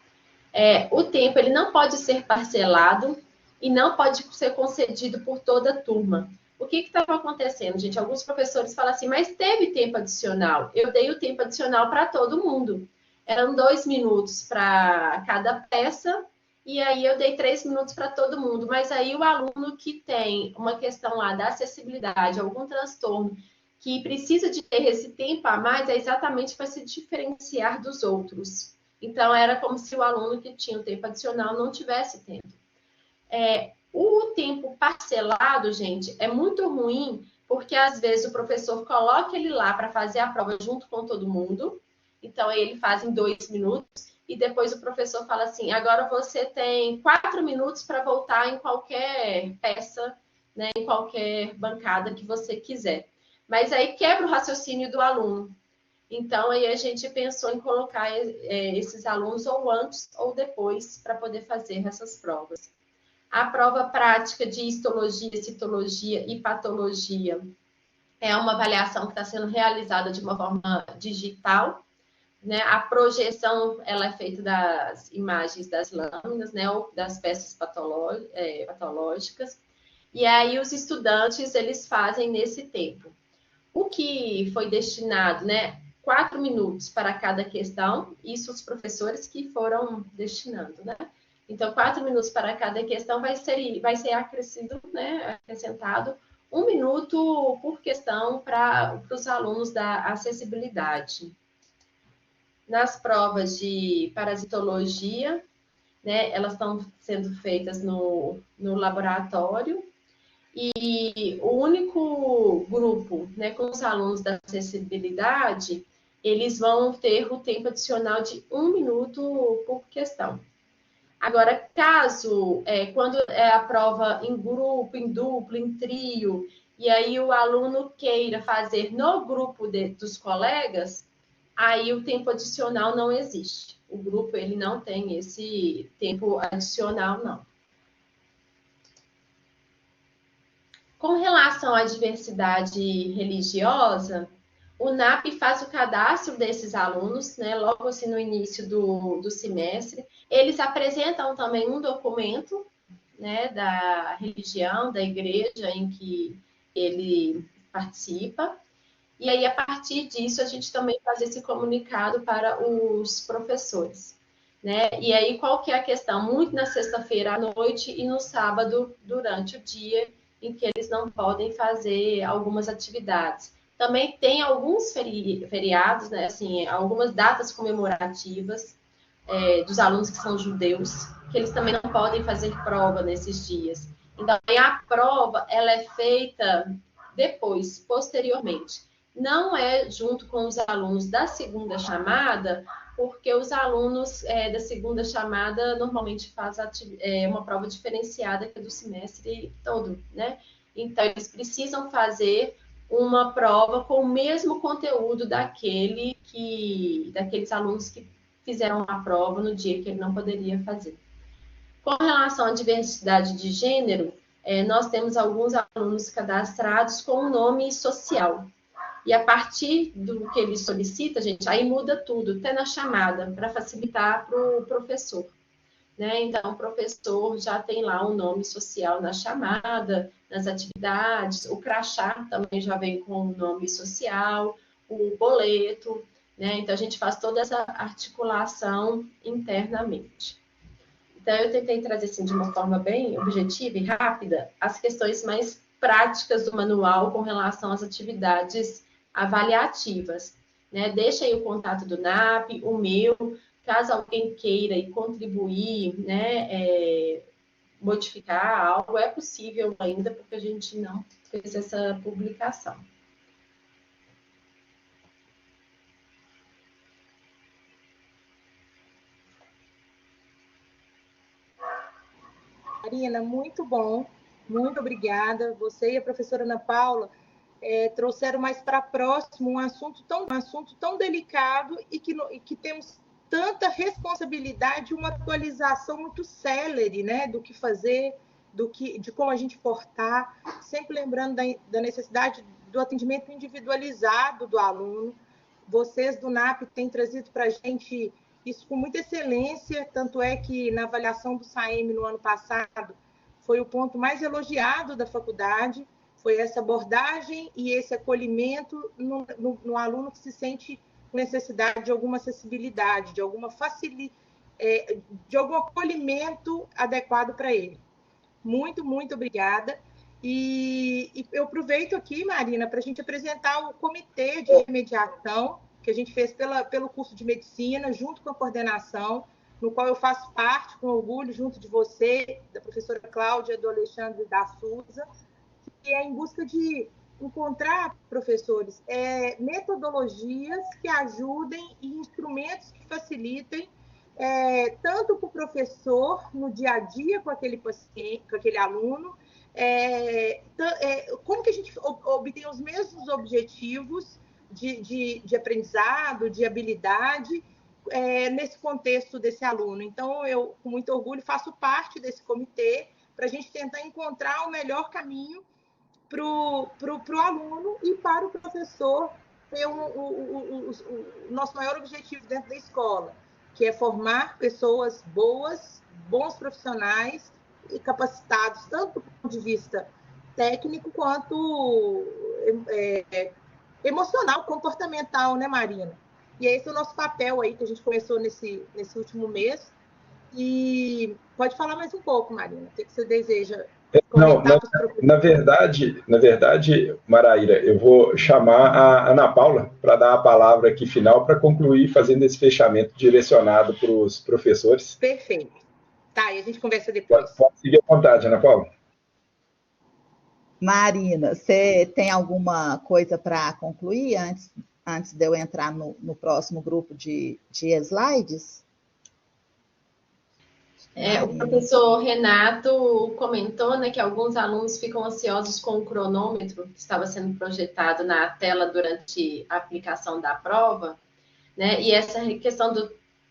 O tempo ele não pode ser parcelado e não pode ser concedido por toda a turma. O que estava acontecendo, gente? Alguns professores falam assim, mas teve tempo adicional. Eu dei o tempo adicional para todo mundo. Eram 2 minutos para cada peça e aí eu dei 3 minutos para todo mundo. Mas aí o aluno que tem uma questão lá da acessibilidade, algum transtorno, que precisa de ter esse tempo a mais, é exatamente para se diferenciar dos outros. Então, era como se o aluno que tinha o tempo adicional não tivesse tempo. O tempo parcelado, gente, é muito ruim, porque às vezes o professor coloca ele lá para fazer a prova junto com todo mundo, então ele faz em 2 minutos, e depois o professor fala assim, agora você tem 4 minutos para voltar em qualquer peça, né, em qualquer bancada que você quiser. Mas aí quebra o raciocínio do aluno. Então, aí a gente pensou em colocar esses alunos ou antes ou depois para poder fazer essas provas. A prova prática de histologia, citologia e patologia é uma avaliação que está sendo realizada de uma forma digital, né? A projeção ela é feita das imagens das lâminas, né, ou das peças patológicas, e aí os estudantes eles fazem nesse tempo. O que foi destinado, né? 4 minutos para cada questão, isso os professores que foram destinando, né? Então, 4 minutos para cada questão vai ser acrescido, né? Acrescentado 1 minuto por questão para os alunos da acessibilidade. Nas provas de parasitologia, né? Elas estão sendo feitas no laboratório. E o único grupo, né, com os alunos da acessibilidade, eles vão ter o tempo adicional de 1 minuto por questão. Agora, caso, quando é a prova em grupo, em duplo, em trio, e aí o aluno queira fazer no grupo dos colegas, aí o tempo adicional não existe. O grupo, ele não tem esse tempo adicional, não. Com relação à diversidade religiosa, o NAP faz o cadastro desses alunos, né, logo assim no início do semestre. Eles apresentam também um documento, né, da religião, da igreja em que ele participa. E aí, a partir disso, a gente também faz esse comunicado para os professores. né? E aí, qual que é a questão? Muito na sexta-feira à noite e no sábado durante o dia, em que eles não podem fazer algumas atividades. Também tem alguns feriados, né? Assim, algumas datas comemorativas dos alunos que são judeus, que eles também não podem fazer prova nesses dias. Então, a prova, ela é feita depois, posteriormente. Não é junto com os alunos da segunda chamada, porque os alunos da segunda chamada normalmente fazem uma prova diferenciada que é do semestre todo, né? Então, eles precisam fazer uma prova com o mesmo conteúdo daqueles alunos que fizeram a prova no dia que ele não poderia fazer. Com relação à diversidade de gênero, nós temos alguns alunos cadastrados com um nome social. E a partir do que ele solicita, gente, aí muda tudo, até na chamada, para facilitar para o professor. Né? Então, o professor já tem lá um nome social na chamada, nas atividades, o crachá também já vem com o nome social, o boleto, né? Então, a gente faz toda essa articulação internamente. Então, eu tentei trazer, assim, de uma forma bem objetiva e rápida, as questões mais práticas do manual com relação às atividades avaliativas. Né? Deixa aí o contato do NAP, o meu, caso alguém queira e contribuir, né, modificar algo, é possível ainda, porque a gente não fez essa publicação. Marina, muito bom, muito obrigada. Você e a professora Ana Paula trouxeram mais para próximo um assunto tão delicado e que temos tanta responsabilidade, uma atualização muito célere, né, do que fazer, de como a gente portar, sempre lembrando da necessidade do atendimento individualizado do aluno. Vocês do NAP têm trazido para a gente isso com muita excelência, tanto é que na avaliação do SAEM no ano passado foi o ponto mais elogiado da faculdade, foi essa abordagem e esse acolhimento no aluno que se sente com necessidade de alguma acessibilidade, de algum acolhimento adequado para ele. Muito, muito obrigada. E eu aproveito aqui, Marina, para a gente apresentar o comitê de remediação que a gente fez pelo curso de medicina, junto com a coordenação, no qual eu faço parte, com orgulho, junto de você, da professora Cláudia, do Alexandre da Souza, que é em busca de encontrar, professores, metodologias que ajudem e instrumentos que facilitem tanto para o professor no dia a dia com aquele paciente, com aquele aluno, como que a gente obtém os mesmos objetivos de aprendizado, de habilidade, nesse contexto desse aluno. Então, eu, com muito orgulho, faço parte desse comitê para a gente tentar encontrar o melhor caminho para o aluno e para o professor ter o nosso maior objetivo dentro da escola, que é formar pessoas boas, bons profissionais e capacitados, tanto do ponto de vista técnico quanto emocional, comportamental, né, Marina? E esse é o nosso papel aí que a gente começou nesse último mês. E pode falar mais um pouco, Marina, o que você deseja comentar para os professores? Na verdade, Maraíra, eu vou chamar a Ana Paula para dar a palavra aqui final para concluir fazendo esse fechamento direcionado para os professores. Perfeito. Tá, e a gente conversa depois. Pode seguir à vontade, Ana Paula. Marina, você tem alguma coisa para concluir antes de eu entrar no próximo grupo de slides? O professor Renato comentou, né, que alguns alunos ficam ansiosos com o cronômetro que estava sendo projetado na tela durante a aplicação da prova, né, e essa questão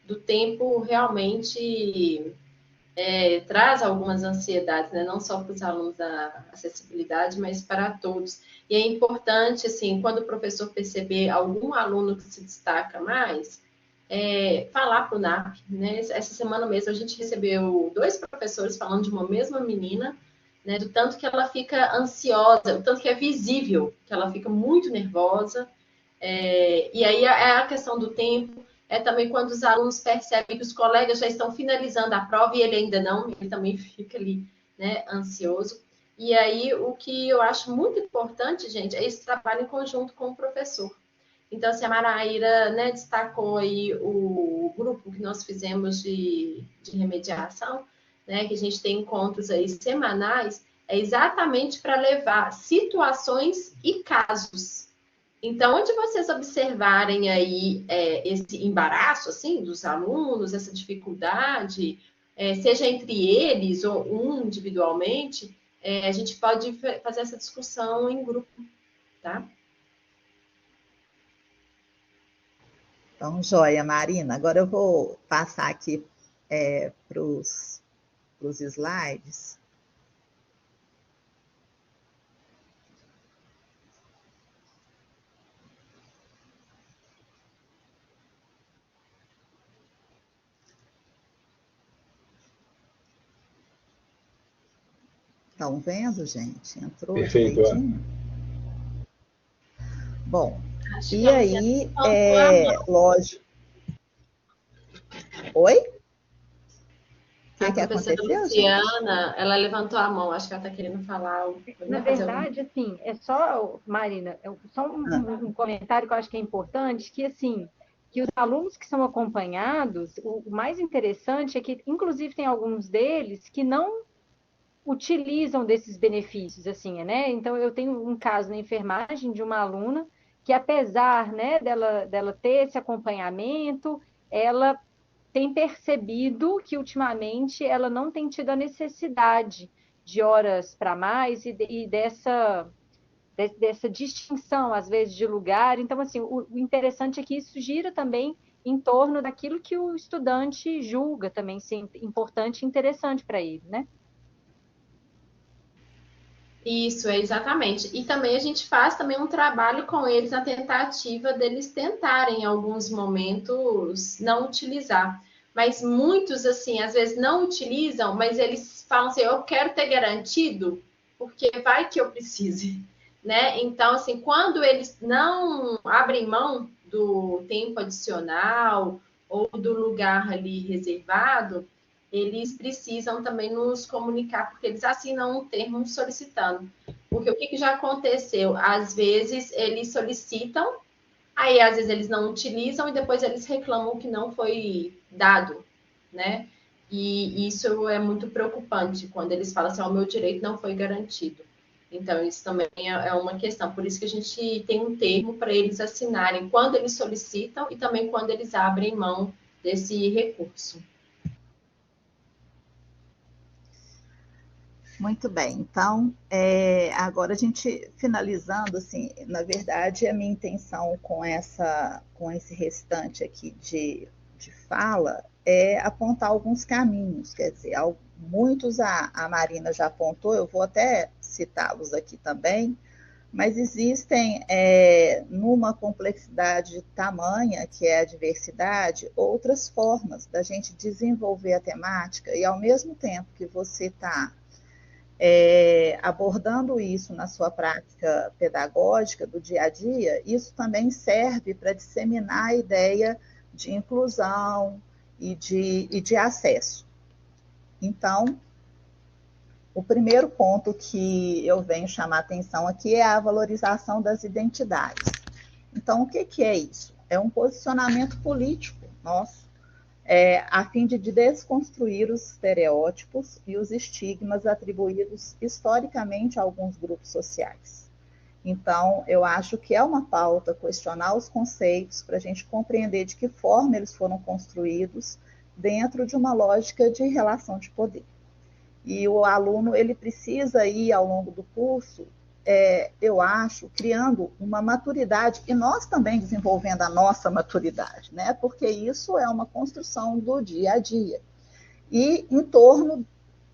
do tempo realmente traz algumas ansiedades, né? Não só para os alunos da acessibilidade, mas para todos. E é importante, assim, quando o professor perceber algum aluno que se destaca mais, falar para o NAP, né? Essa semana mesmo a gente recebeu 2 professores falando de uma mesma menina, né? Do tanto que ela fica ansiosa, do tanto que é visível que ela fica muito nervosa. E aí a questão do tempo é também quando os alunos percebem que os colegas já estão finalizando a prova e ele ainda não, ele também fica ali, né, ansioso. E aí, o que eu acho muito importante, gente, é esse trabalho em conjunto com o professor. Então, assim, a Maraíra, né, destacou aí o grupo que nós fizemos de remediação, né, que a gente tem encontros aí semanais, é exatamente para levar situações e casos. Então, onde vocês observarem aí esse embaraço, assim, dos alunos, essa dificuldade, seja entre eles ou um individualmente, a gente pode fazer essa discussão em grupo, tá? Então, joia, Marina. Agora eu vou passar aqui para os slides. Estão vendo, gente? Entrou Perfeito, direitinho? Bom, Acho e que a aí, Luciana levantou a mão. lógico. Oi? O A que professora aconteceu, gente? Luciana, ela levantou a mão, acho que ela está querendo falar. Na verdade, assim, é só, Marina, só um comentário que eu acho que é importante, que assim, que os alunos que são acompanhados, o mais interessante é que, inclusive, tem alguns deles que não utilizam desses benefícios, assim, né? Então, eu tenho um caso na enfermagem de uma aluna que, apesar, né, dela ter esse acompanhamento, ela tem percebido que, ultimamente, ela não tem tido a necessidade de horas para mais e dessa distinção, às vezes, de lugar. Então, assim, o interessante é que isso gira também em torno daquilo que o estudante julga também ser importante e interessante para ele, né? Isso, exatamente. E também a gente faz também um trabalho com eles na tentativa deles tentarem, em alguns momentos, não utilizar. Mas muitos, assim, às vezes não utilizam, mas eles falam assim, eu quero ter garantido, porque vai que eu precise, né? Então, assim, quando eles não abrem mão do tempo adicional ou do lugar ali reservado, eles precisam também nos comunicar, porque eles assinam um termo solicitando. Porque o que já aconteceu? Às vezes eles solicitam, aí às vezes eles não utilizam e depois eles reclamam que não foi dado, né? E isso é muito preocupante quando eles falam assim, o meu direito não foi garantido. Então, isso também é uma questão. Por isso que a gente tem um termo para eles assinarem quando eles solicitam e também quando eles abrem mão desse recurso. Muito bem, então, agora a gente finalizando, assim, na verdade, a minha intenção com esse restante aqui de fala é apontar alguns caminhos, quer dizer, muitos a Marina já apontou, eu vou até citá-los aqui também, mas existem, numa complexidade tamanha, que é a diversidade, outras formas da gente desenvolver a temática e, ao mesmo tempo que você está abordando isso na sua prática pedagógica do dia a dia, isso também serve para disseminar a ideia de inclusão e de acesso. Então, o primeiro ponto que eu venho chamar a atenção aqui é a valorização das identidades. Então, o que é isso? É um posicionamento político nosso, a fim de desconstruir os estereótipos e os estigmas atribuídos historicamente a alguns grupos sociais. Então, eu acho que é uma pauta questionar os conceitos para a gente compreender de que forma eles foram construídos dentro de uma lógica de relação de poder. E o aluno, ele precisa ir ao longo do curso, eu acho, criando uma maturidade, e nós também desenvolvendo a nossa maturidade, né? Porque isso é uma construção do dia a dia. E em torno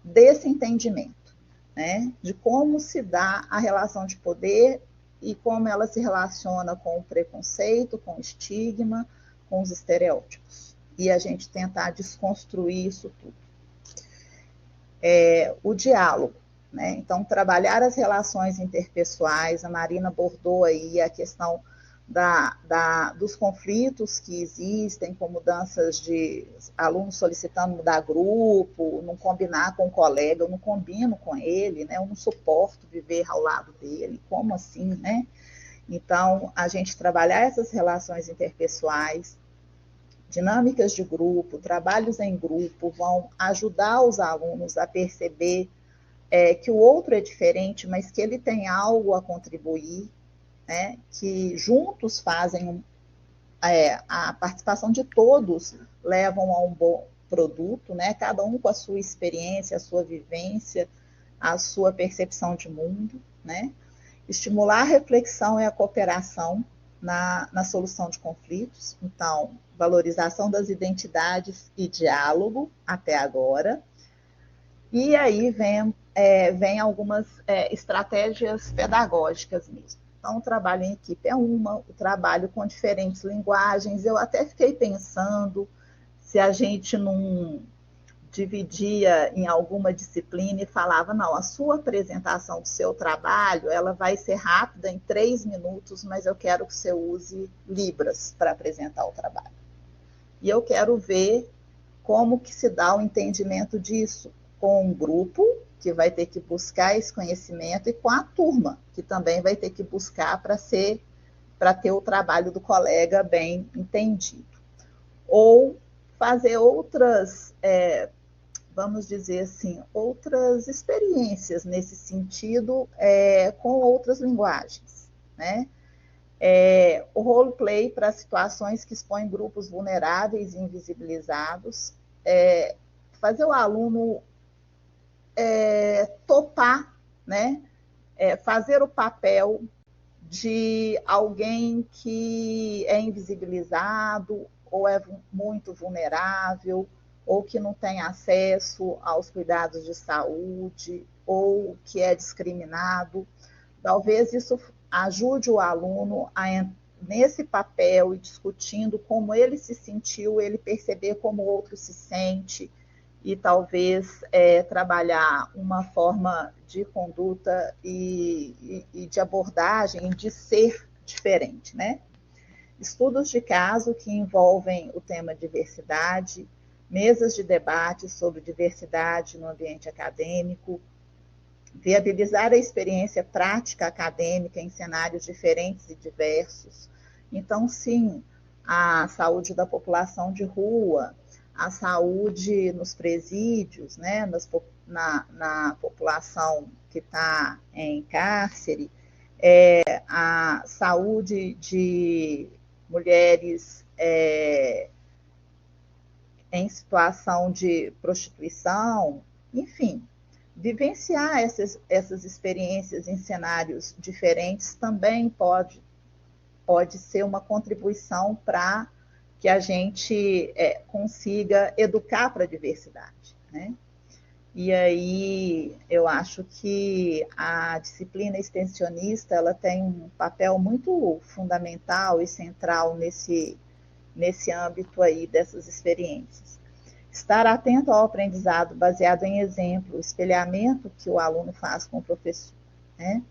desse entendimento, né? De como se dá a relação de poder e como ela se relaciona com o preconceito, com o estigma, com os estereótipos. E a gente tentar desconstruir isso tudo. O diálogo, né? Então, trabalhar as relações interpessoais, a Marina abordou aí a questão dos conflitos que existem, com mudanças de alunos solicitando mudar grupo, não combinar com o colega, eu não combino com ele, né? Eu não suporto viver ao lado dele, como assim, né? Então, a gente trabalhar essas relações interpessoais, dinâmicas de grupo, trabalhos em grupo, vão ajudar os alunos a perceber que o outro é diferente, mas que ele tem algo a contribuir, né, que juntos fazem a participação de todos levam a um bom produto, né, cada um com a sua experiência, a sua vivência, a sua percepção de mundo, né, estimular a reflexão e a cooperação na solução de conflitos, então, valorização das identidades e diálogo até agora, e aí vem algumas estratégias pedagógicas mesmo. Então, o trabalho em equipe é o trabalho com diferentes linguagens. Eu até fiquei pensando se a gente não dividia em alguma disciplina e falava, não, a sua apresentação do seu trabalho, ela vai ser rápida, em 3 minutos, mas eu quero que você use Libras para apresentar o trabalho. E eu quero ver como que se dá o entendimento disso com um grupo, que vai ter que buscar esse conhecimento, e com a turma, que também vai ter que buscar para ter o trabalho do colega bem entendido. Ou fazer outras, vamos dizer assim, outras experiências nesse sentido, com outras linguagens, né? O roleplay para situações que expõem grupos vulneráveis e invisibilizados, fazer o aluno topar, né? Fazer o papel de alguém que é invisibilizado ou é muito vulnerável ou que não tem acesso aos cuidados de saúde ou que é discriminado. Talvez isso ajude o aluno nesse papel e discutindo como ele se sentiu, ele perceber como o outro se sente, e talvez trabalhar uma forma de conduta e de abordagem de ser diferente, né? Estudos de caso que envolvem o tema diversidade, mesas de debate sobre diversidade no ambiente acadêmico, viabilizar a experiência prática acadêmica em cenários diferentes e diversos. Então, sim, a saúde da população de rua, a saúde nos presídios, né, na população que está em cárcere, a saúde de mulheres em situação de prostituição, enfim, vivenciar essas experiências em cenários diferentes também pode ser uma contribuição para que a gente consiga educar para a diversidade, né? E aí eu acho que a disciplina extensionista ela tem um papel muito fundamental e central nesse âmbito aí dessas experiências. Estar atento ao aprendizado baseado em exemplo, espelhamento que o aluno faz com o professor, né?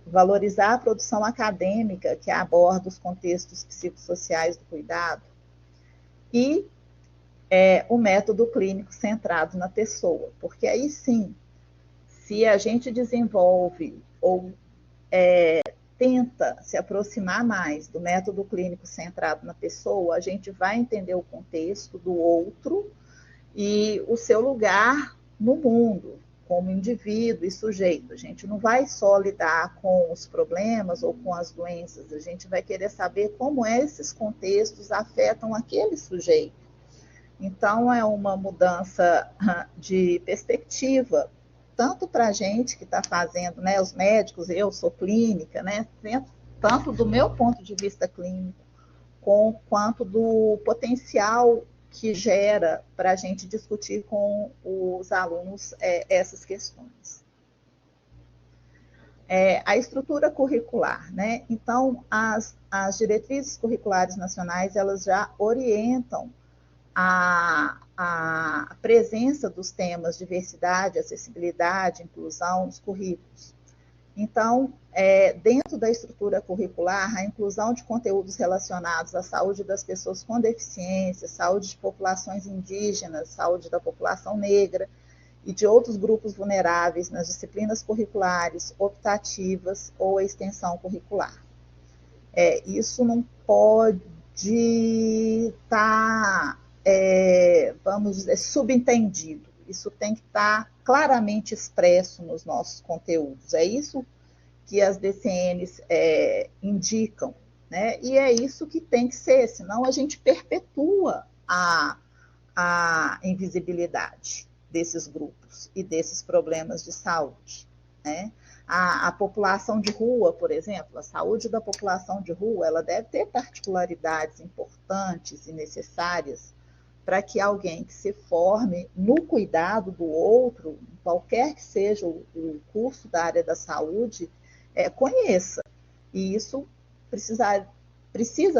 Valorizar a produção acadêmica que aborda os contextos psicossociais do cuidado e o método clínico centrado na pessoa, porque aí sim, se a gente desenvolve ou tenta se aproximar mais do método clínico centrado na pessoa, a gente vai entender o contexto do outro e o seu lugar no mundo, como indivíduo e sujeito. A gente não vai só lidar com os problemas ou com as doenças, a gente vai querer saber como esses contextos afetam aquele sujeito. Então, é uma mudança de perspectiva, tanto para a gente que está fazendo, né, os médicos, eu sou clínica, né, tanto do meu ponto de vista clínico, quanto do potencial que gera para a gente discutir com os alunos essas questões. A estrutura curricular, né? Então, as diretrizes curriculares nacionais, elas já orientam a presença dos temas diversidade, acessibilidade, inclusão nos currículos. Então, dentro da estrutura curricular, a inclusão de conteúdos relacionados à saúde das pessoas com deficiência, saúde de populações indígenas, saúde da população negra e de outros grupos vulneráveis nas disciplinas curriculares, optativas ou extensão curricular. Isso não pode estar, vamos dizer, subentendido. Isso tem que estar claramente expresso nos nossos conteúdos. É isso que as DCNs indicam, né? E é isso que tem que ser, senão a gente perpetua a invisibilidade desses grupos e desses problemas de saúde, né? A população de rua, por exemplo, a saúde da população de rua, ela deve ter particularidades importantes e necessárias para que alguém que se forme no cuidado do outro, qualquer que seja o curso da área da saúde, conheça. E isso precisa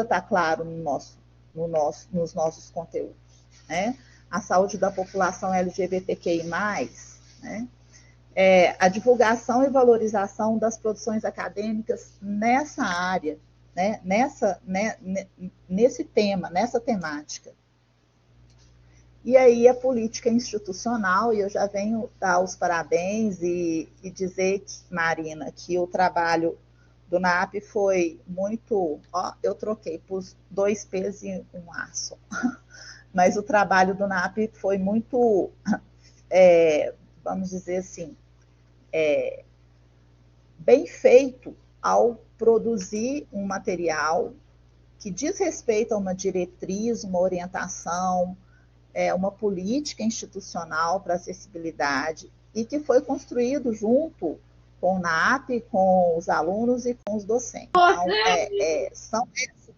estar claro nos nossos conteúdos, né? A saúde da população LGBTQI+, né? A divulgação e valorização das produções acadêmicas nessa área, né? Nesse tema, nessa temática. E aí a política institucional, e eu já venho dar os parabéns e dizer, Marina, que o trabalho do NAP foi muito... eu troquei por 2 P's e 1 A só. Mas o trabalho do NAP foi muito, vamos dizer assim, bem feito ao produzir um material que diz respeito a uma diretriz, uma orientação, uma política institucional para acessibilidade e que foi construído junto com o NAP, com os alunos e com os docentes. Então, são esses...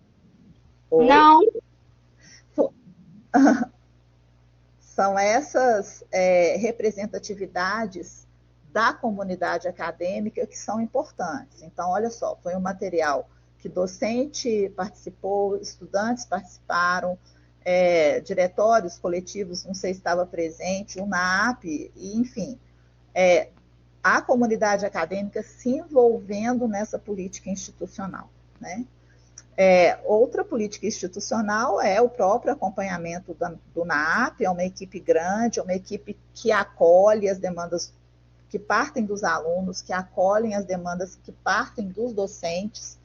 Não. São essas representatividades da comunidade acadêmica que são importantes. Então, olha só, foi um material que docente participou, estudantes participaram, diretórios coletivos, não sei se estava presente, o NAP, e, enfim, a comunidade acadêmica se envolvendo nessa política institucional, né? Outra política institucional é o próprio acompanhamento do NAP, é uma equipe grande, é uma equipe que acolhe as demandas que partem dos alunos, que acolhem as demandas que partem dos docentes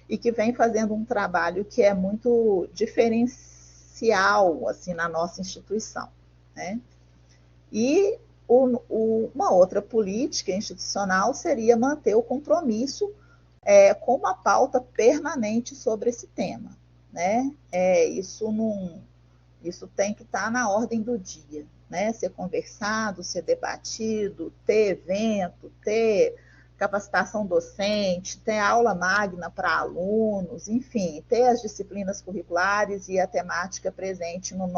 e que vem fazendo um trabalho que é muito diferencial assim, na nossa instituição, né? E uma outra política institucional seria manter o compromisso com uma pauta permanente sobre esse tema, né? Isso tem que estar na ordem do dia, né? Ser conversado, ser debatido, ter evento, ter capacitação docente, ter aula magna para alunos, enfim, ter as disciplinas curriculares e a temática presente nos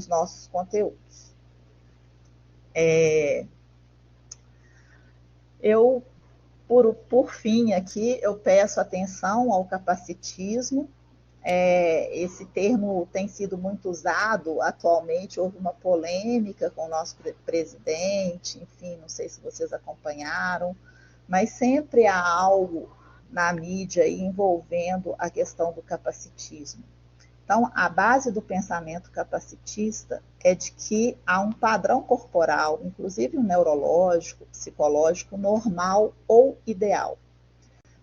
nossos conteúdos. Por fim, aqui, eu peço atenção ao capacitismo. Esse termo tem sido muito usado atualmente, houve uma polêmica com o nosso presidente, enfim, não sei se vocês acompanharam, mas sempre há algo na mídia envolvendo a questão do capacitismo. Então, a base do pensamento capacitista é de que há um padrão corporal, inclusive um neurológico, psicológico, normal ou ideal.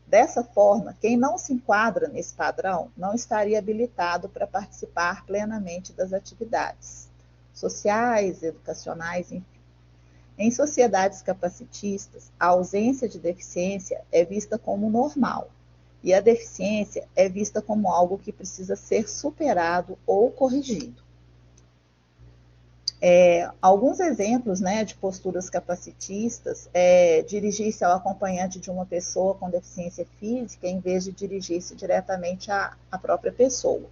Dessa forma, quem não se enquadra nesse padrão não estaria habilitado para participar plenamente das atividades sociais, educacionais, enfim. Em sociedades capacitistas, a ausência de deficiência é vista como normal, e a deficiência é vista como algo que precisa ser superado ou corrigido. Alguns exemplos, né, de posturas capacitistas dirigir-se ao acompanhante de uma pessoa com deficiência física em vez de dirigir-se diretamente à própria pessoa.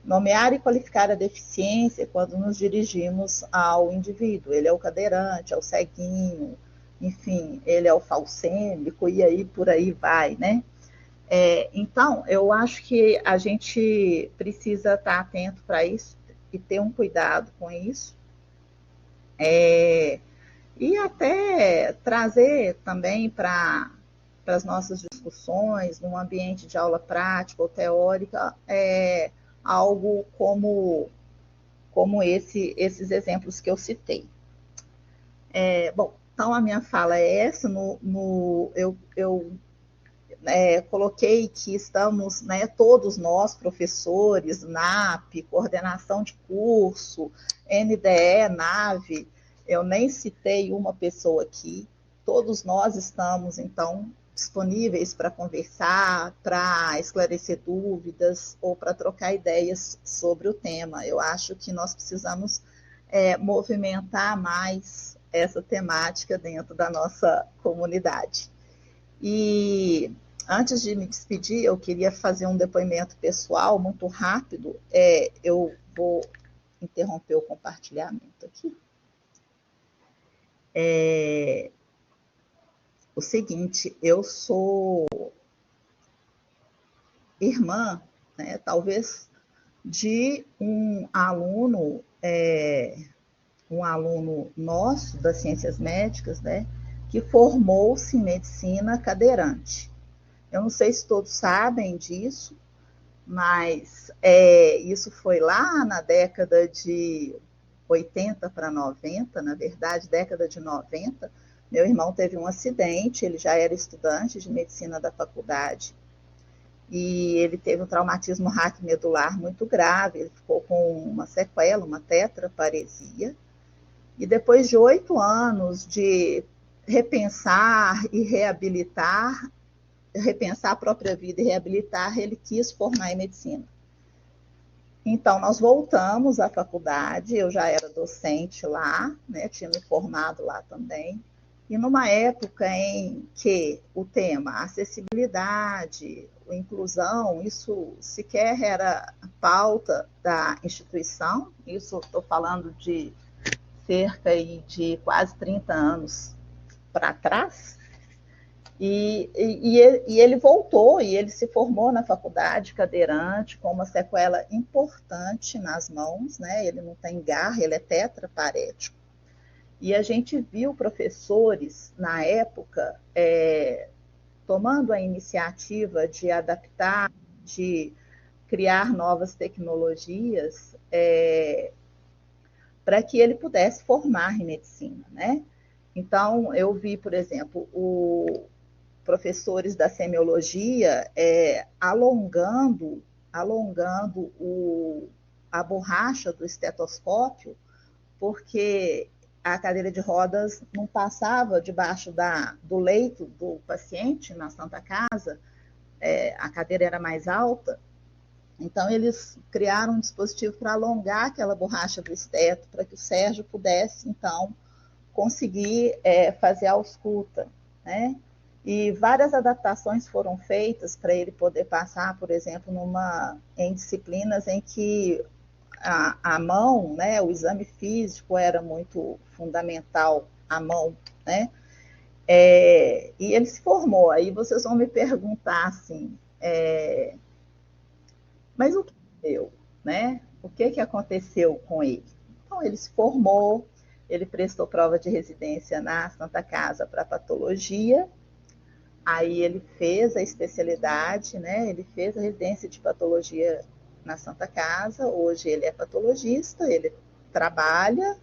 Nomear e qualificar a deficiência quando nos dirigimos ao indivíduo. Ele é o cadeirante, é o ceguinho, enfim, ele é o falcêmico e aí por aí vai, né? Então, eu acho que a gente precisa estar atento para isso e ter um cuidado com isso. e até trazer também para as nossas discussões, num ambiente de aula prática ou teórica, algo como esses exemplos que eu citei. Bom, então a minha fala é essa. Eu coloquei que estamos, né, todos nós, professores, NAP, coordenação de curso, NDE, NAVE, eu nem citei uma pessoa aqui, todos nós estamos, então, disponíveis para conversar, para esclarecer dúvidas ou para trocar ideias sobre o tema. Eu acho que nós precisamos movimentar mais essa temática dentro da nossa comunidade. E antes de me despedir, eu queria fazer um depoimento pessoal muito rápido. Eu vou interromper o compartilhamento aqui. O seguinte, eu sou irmã, né, talvez, de um aluno nosso das ciências médicas, né, que formou-se em medicina cadeirante. Eu não sei se todos sabem disso, mas isso foi lá na década de 80 para 90, na verdade, década de 90. Meu irmão teve um acidente, ele já era estudante de medicina da faculdade, e ele teve um traumatismo raquimedular muito grave, ele ficou com uma sequela, uma tetraparesia, e depois de 8 anos de repensar e reabilitar, repensar a própria vida e reabilitar, ele quis formar em medicina. Então, nós voltamos à faculdade, eu já era docente lá, né, tinha me formado lá também, e numa época em que o tema acessibilidade, inclusão, isso sequer era pauta da instituição, isso estou falando de cerca de quase 30 anos para trás, e ele voltou e ele se formou na faculdade cadeirante com uma sequela importante nas mãos, né? Ele não tem garra, ele é tetraparético. E a gente viu professores, na época, tomando a iniciativa de adaptar, de criar novas tecnologias para que ele pudesse formar em medicina, né? Então, eu vi, por exemplo, professores da semiologia alongando a borracha do estetoscópio, porque a cadeira de rodas não passava debaixo do leito do paciente na Santa Casa, a cadeira era mais alta, então eles criaram um dispositivo para alongar aquela borracha do esteto, para que o Sérgio pudesse, então, conseguir fazer a ausculta, né? E várias adaptações foram feitas para ele poder passar, por exemplo, em disciplinas em que a mão, né, o exame físico era muito fundamental, a mão, né? E ele se formou. Aí vocês vão me perguntar assim, mas o que deu, né? O que aconteceu com ele? Então, ele se formou, ele prestou prova de residência na Santa Casa para patologia, aí ele fez a especialidade, né? Ele fez a residência de patologia na Santa Casa, hoje ele é patologista, ele trabalha,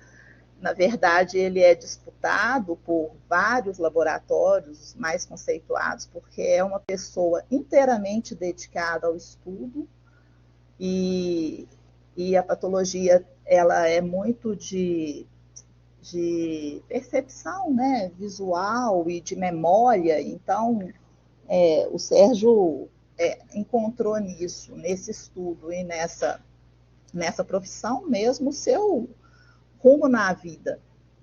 na verdade ele é disputado por vários laboratórios mais conceituados, porque é uma pessoa inteiramente dedicada ao estudo, e a patologia ela é muito de percepção, né, visual e de memória, então o Sérgio encontrou nesse estudo e nessa profissão mesmo o seu rumo na vida.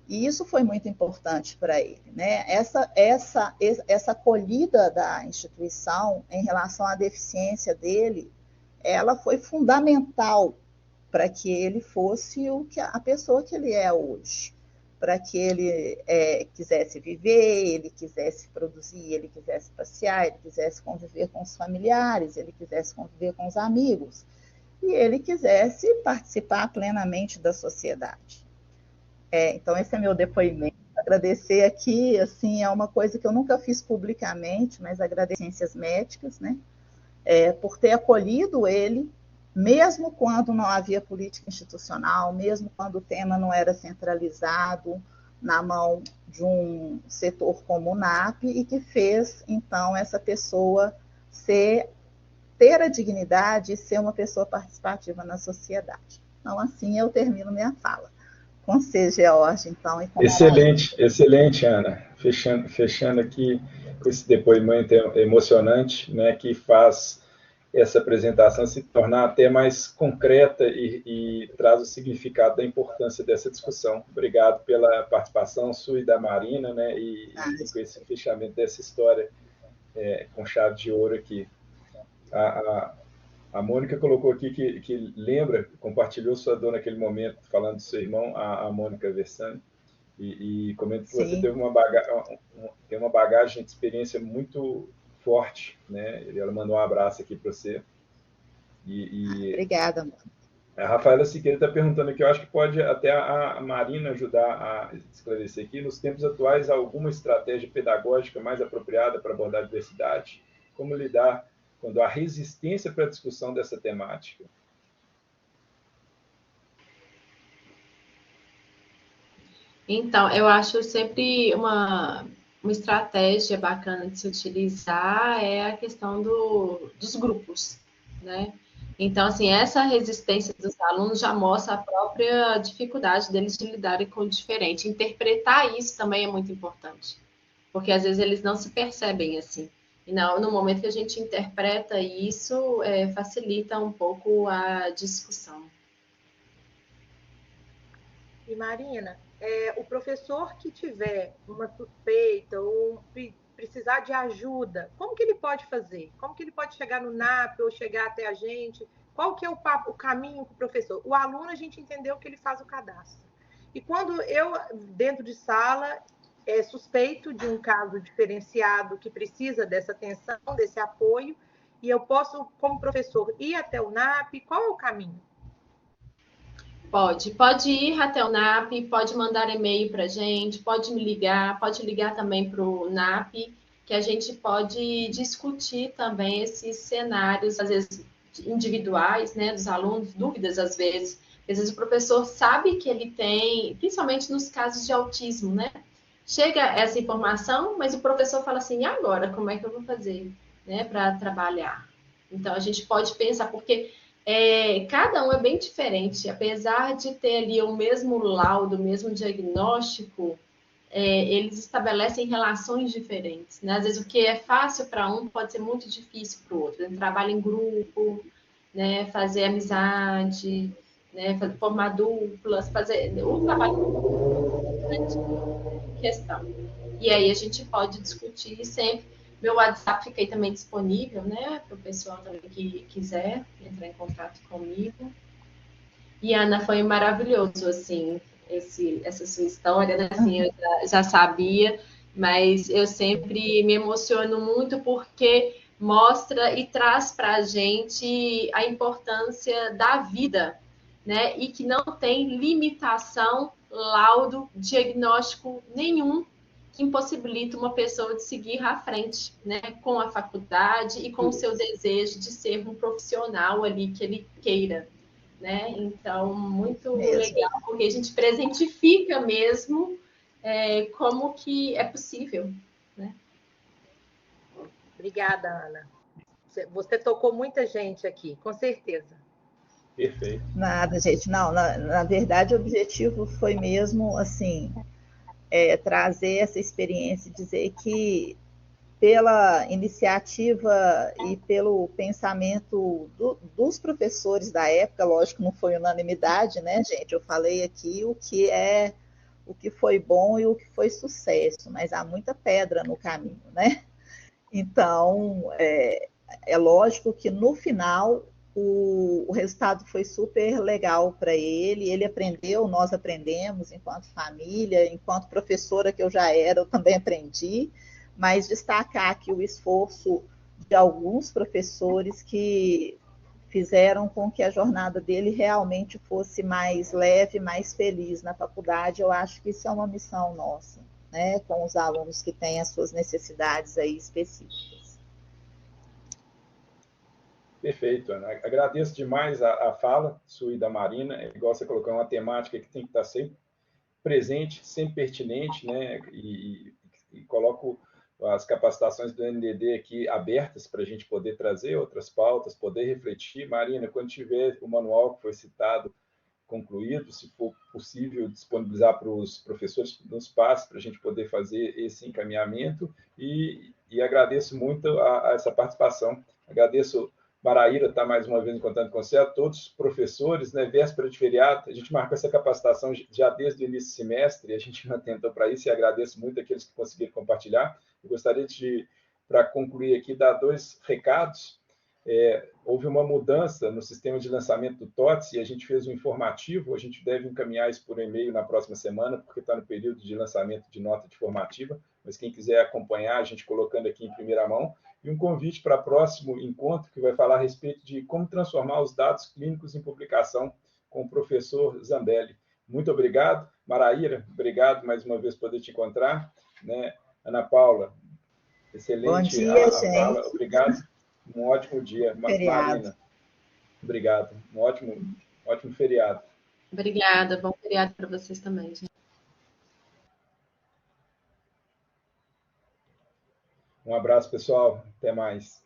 E isso foi muito importante para ele, né? Essa acolhida da instituição em relação à deficiência dele, ela foi fundamental para que ele fosse a pessoa que ele é hoje, para que ele quisesse viver, ele quisesse produzir, ele quisesse passear, ele quisesse conviver com os familiares, ele quisesse conviver com os amigos, e ele quisesse participar plenamente da sociedade. Então, esse é meu depoimento, agradecer aqui, assim, é uma coisa que eu nunca fiz publicamente, mas agradecer Ciências Médicas, né, por ter acolhido ele, mesmo quando não havia política institucional, mesmo quando o tema não era centralizado na mão de um setor como o NAP, e que fez, então, essa pessoa ter a dignidade e ser uma pessoa participativa na sociedade. Então, assim eu termino minha fala. Com você, George, então. E com excelente, excelente, Ana. Fechando aqui com esse depoimento emocionante, né, que faz essa apresentação se tornar até mais concreta e traz o significado da importância dessa discussão. Obrigado pela participação sua e da Marina, né, e com esse fechamento dessa história com chave de ouro aqui. A Mônica colocou aqui que lembra, compartilhou sua dor naquele momento, falando do seu irmão, a Mônica Versani, e comenta que você tem uma bagagem de experiência muito forte, né? Ela mandou um abraço aqui para você. Obrigada, amor. A Rafaela Siqueira está perguntando aqui, eu acho que pode até a Marina ajudar a esclarecer aqui, nos tempos atuais, alguma estratégia pedagógica mais apropriada para abordar a diversidade? Como lidar quando há resistência para a discussão dessa temática? Então, eu acho sempre uma estratégia bacana de se utilizar é a questão dos grupos, né? Então, assim, essa resistência dos alunos já mostra a própria dificuldade deles de lidarem com o diferente. Interpretar isso também é muito importante, porque às vezes eles não se percebem assim. E no momento que a gente interpreta isso, facilita um pouco a discussão. E Marina, o professor que tiver uma suspeita ou precisar de ajuda, como que ele pode fazer? Como que ele pode chegar no NAP ou chegar até a gente? Qual que é o caminho para o professor? O aluno, a gente entendeu que ele faz o cadastro. E quando eu, dentro de sala, suspeito de um caso diferenciado que precisa dessa atenção, desse apoio, e eu posso, como professor, ir até o NAP, qual é o caminho? Pode ir até o NAP, pode mandar e-mail para a gente, pode ligar também para o NAP, que a gente pode discutir também esses cenários, às vezes individuais, né, dos alunos, dúvidas às vezes. Às vezes o professor sabe que ele tem, principalmente nos casos de autismo, né? Chega essa informação, mas o professor fala assim, e agora, como é que eu vou fazer, né, para trabalhar? Então, a gente pode pensar, porque cada um é bem diferente, apesar de ter ali o mesmo laudo, o mesmo diagnóstico, eles estabelecem relações diferentes, né? Às vezes o que é fácil para um pode ser muito difícil para o outro. Ele trabalha em grupo, né? Fazer amizade, né? Formar duplas, fazer o trabalho em questão. E aí a gente pode discutir sempre. Meu WhatsApp fica aí também disponível, né? Para o pessoal também que quiser entrar em contato comigo. E, Ana, foi maravilhoso, assim, essa sua história, né? Assim, eu já sabia, mas eu sempre me emociono muito porque mostra e traz para a gente a importância da vida, né? E que não tem limitação, laudo, diagnóstico nenhum que impossibilita uma pessoa de seguir à frente, né, com a faculdade e com o seu desejo de ser um profissional ali que ele queira, né? Então, muito legal, porque a gente presentifica mesmo como que é possível, né? Obrigada, Ana. Você tocou muita gente aqui, com certeza. Perfeito. Nada, gente. Não, na verdade, o objetivo foi mesmo, assim, trazer essa experiência e dizer que pela iniciativa e pelo pensamento dos professores da época, lógico, não foi unanimidade, né, gente? Eu falei aqui o que foi bom e o que foi sucesso, mas há muita pedra no caminho, né? Então, é lógico que no final o resultado foi super legal para ele aprendeu, nós aprendemos enquanto família, enquanto professora que eu já era, eu também aprendi, mas destacar aqui o esforço de alguns professores que fizeram com que a jornada dele realmente fosse mais leve, mais feliz na faculdade. Eu acho que isso é uma missão nossa. né, com os alunos que têm as suas necessidades aí específicas. Perfeito, Ana. Agradeço demais a fala sua e da Marina. É igual você colocou, é uma temática que tem que estar sempre presente, sempre pertinente, né? E coloco as capacitações do NDD aqui abertas para a gente poder trazer outras pautas, poder refletir. Marina, quando tiver o manual que foi citado concluído, se for possível disponibilizar para os professores nos passos para a gente poder fazer esse encaminhamento e agradeço muito a essa participação. Agradeço Maraíra estar mais uma vez em contato com você, a todos os professores, né, véspera de feriado, a gente marcou essa capacitação já desde o início do semestre, a gente não atentou para isso e agradeço muito aqueles que conseguiram compartilhar. Eu gostaria de, para concluir aqui, dar 2 recados. Houve uma mudança no sistema de lançamento do TOTS e a gente fez um informativo, a gente deve encaminhar isso por e-mail na próxima semana, porque está no período de lançamento de nota de formativa, mas quem quiser acompanhar, a gente colocando aqui em primeira mão, e um convite para o próximo encontro, que vai falar a respeito de como transformar os dados clínicos em publicação com o professor Zambelli. Muito obrigado. Maraíra, obrigado mais uma vez por poder te encontrar. Né? Ana Paula, excelente. Bom dia, a fala. Obrigado. Um ótimo dia. Feriado. Marina, obrigado. Um ótimo feriado. Obrigada. Bom feriado para vocês também, gente. Um abraço, pessoal. Até mais.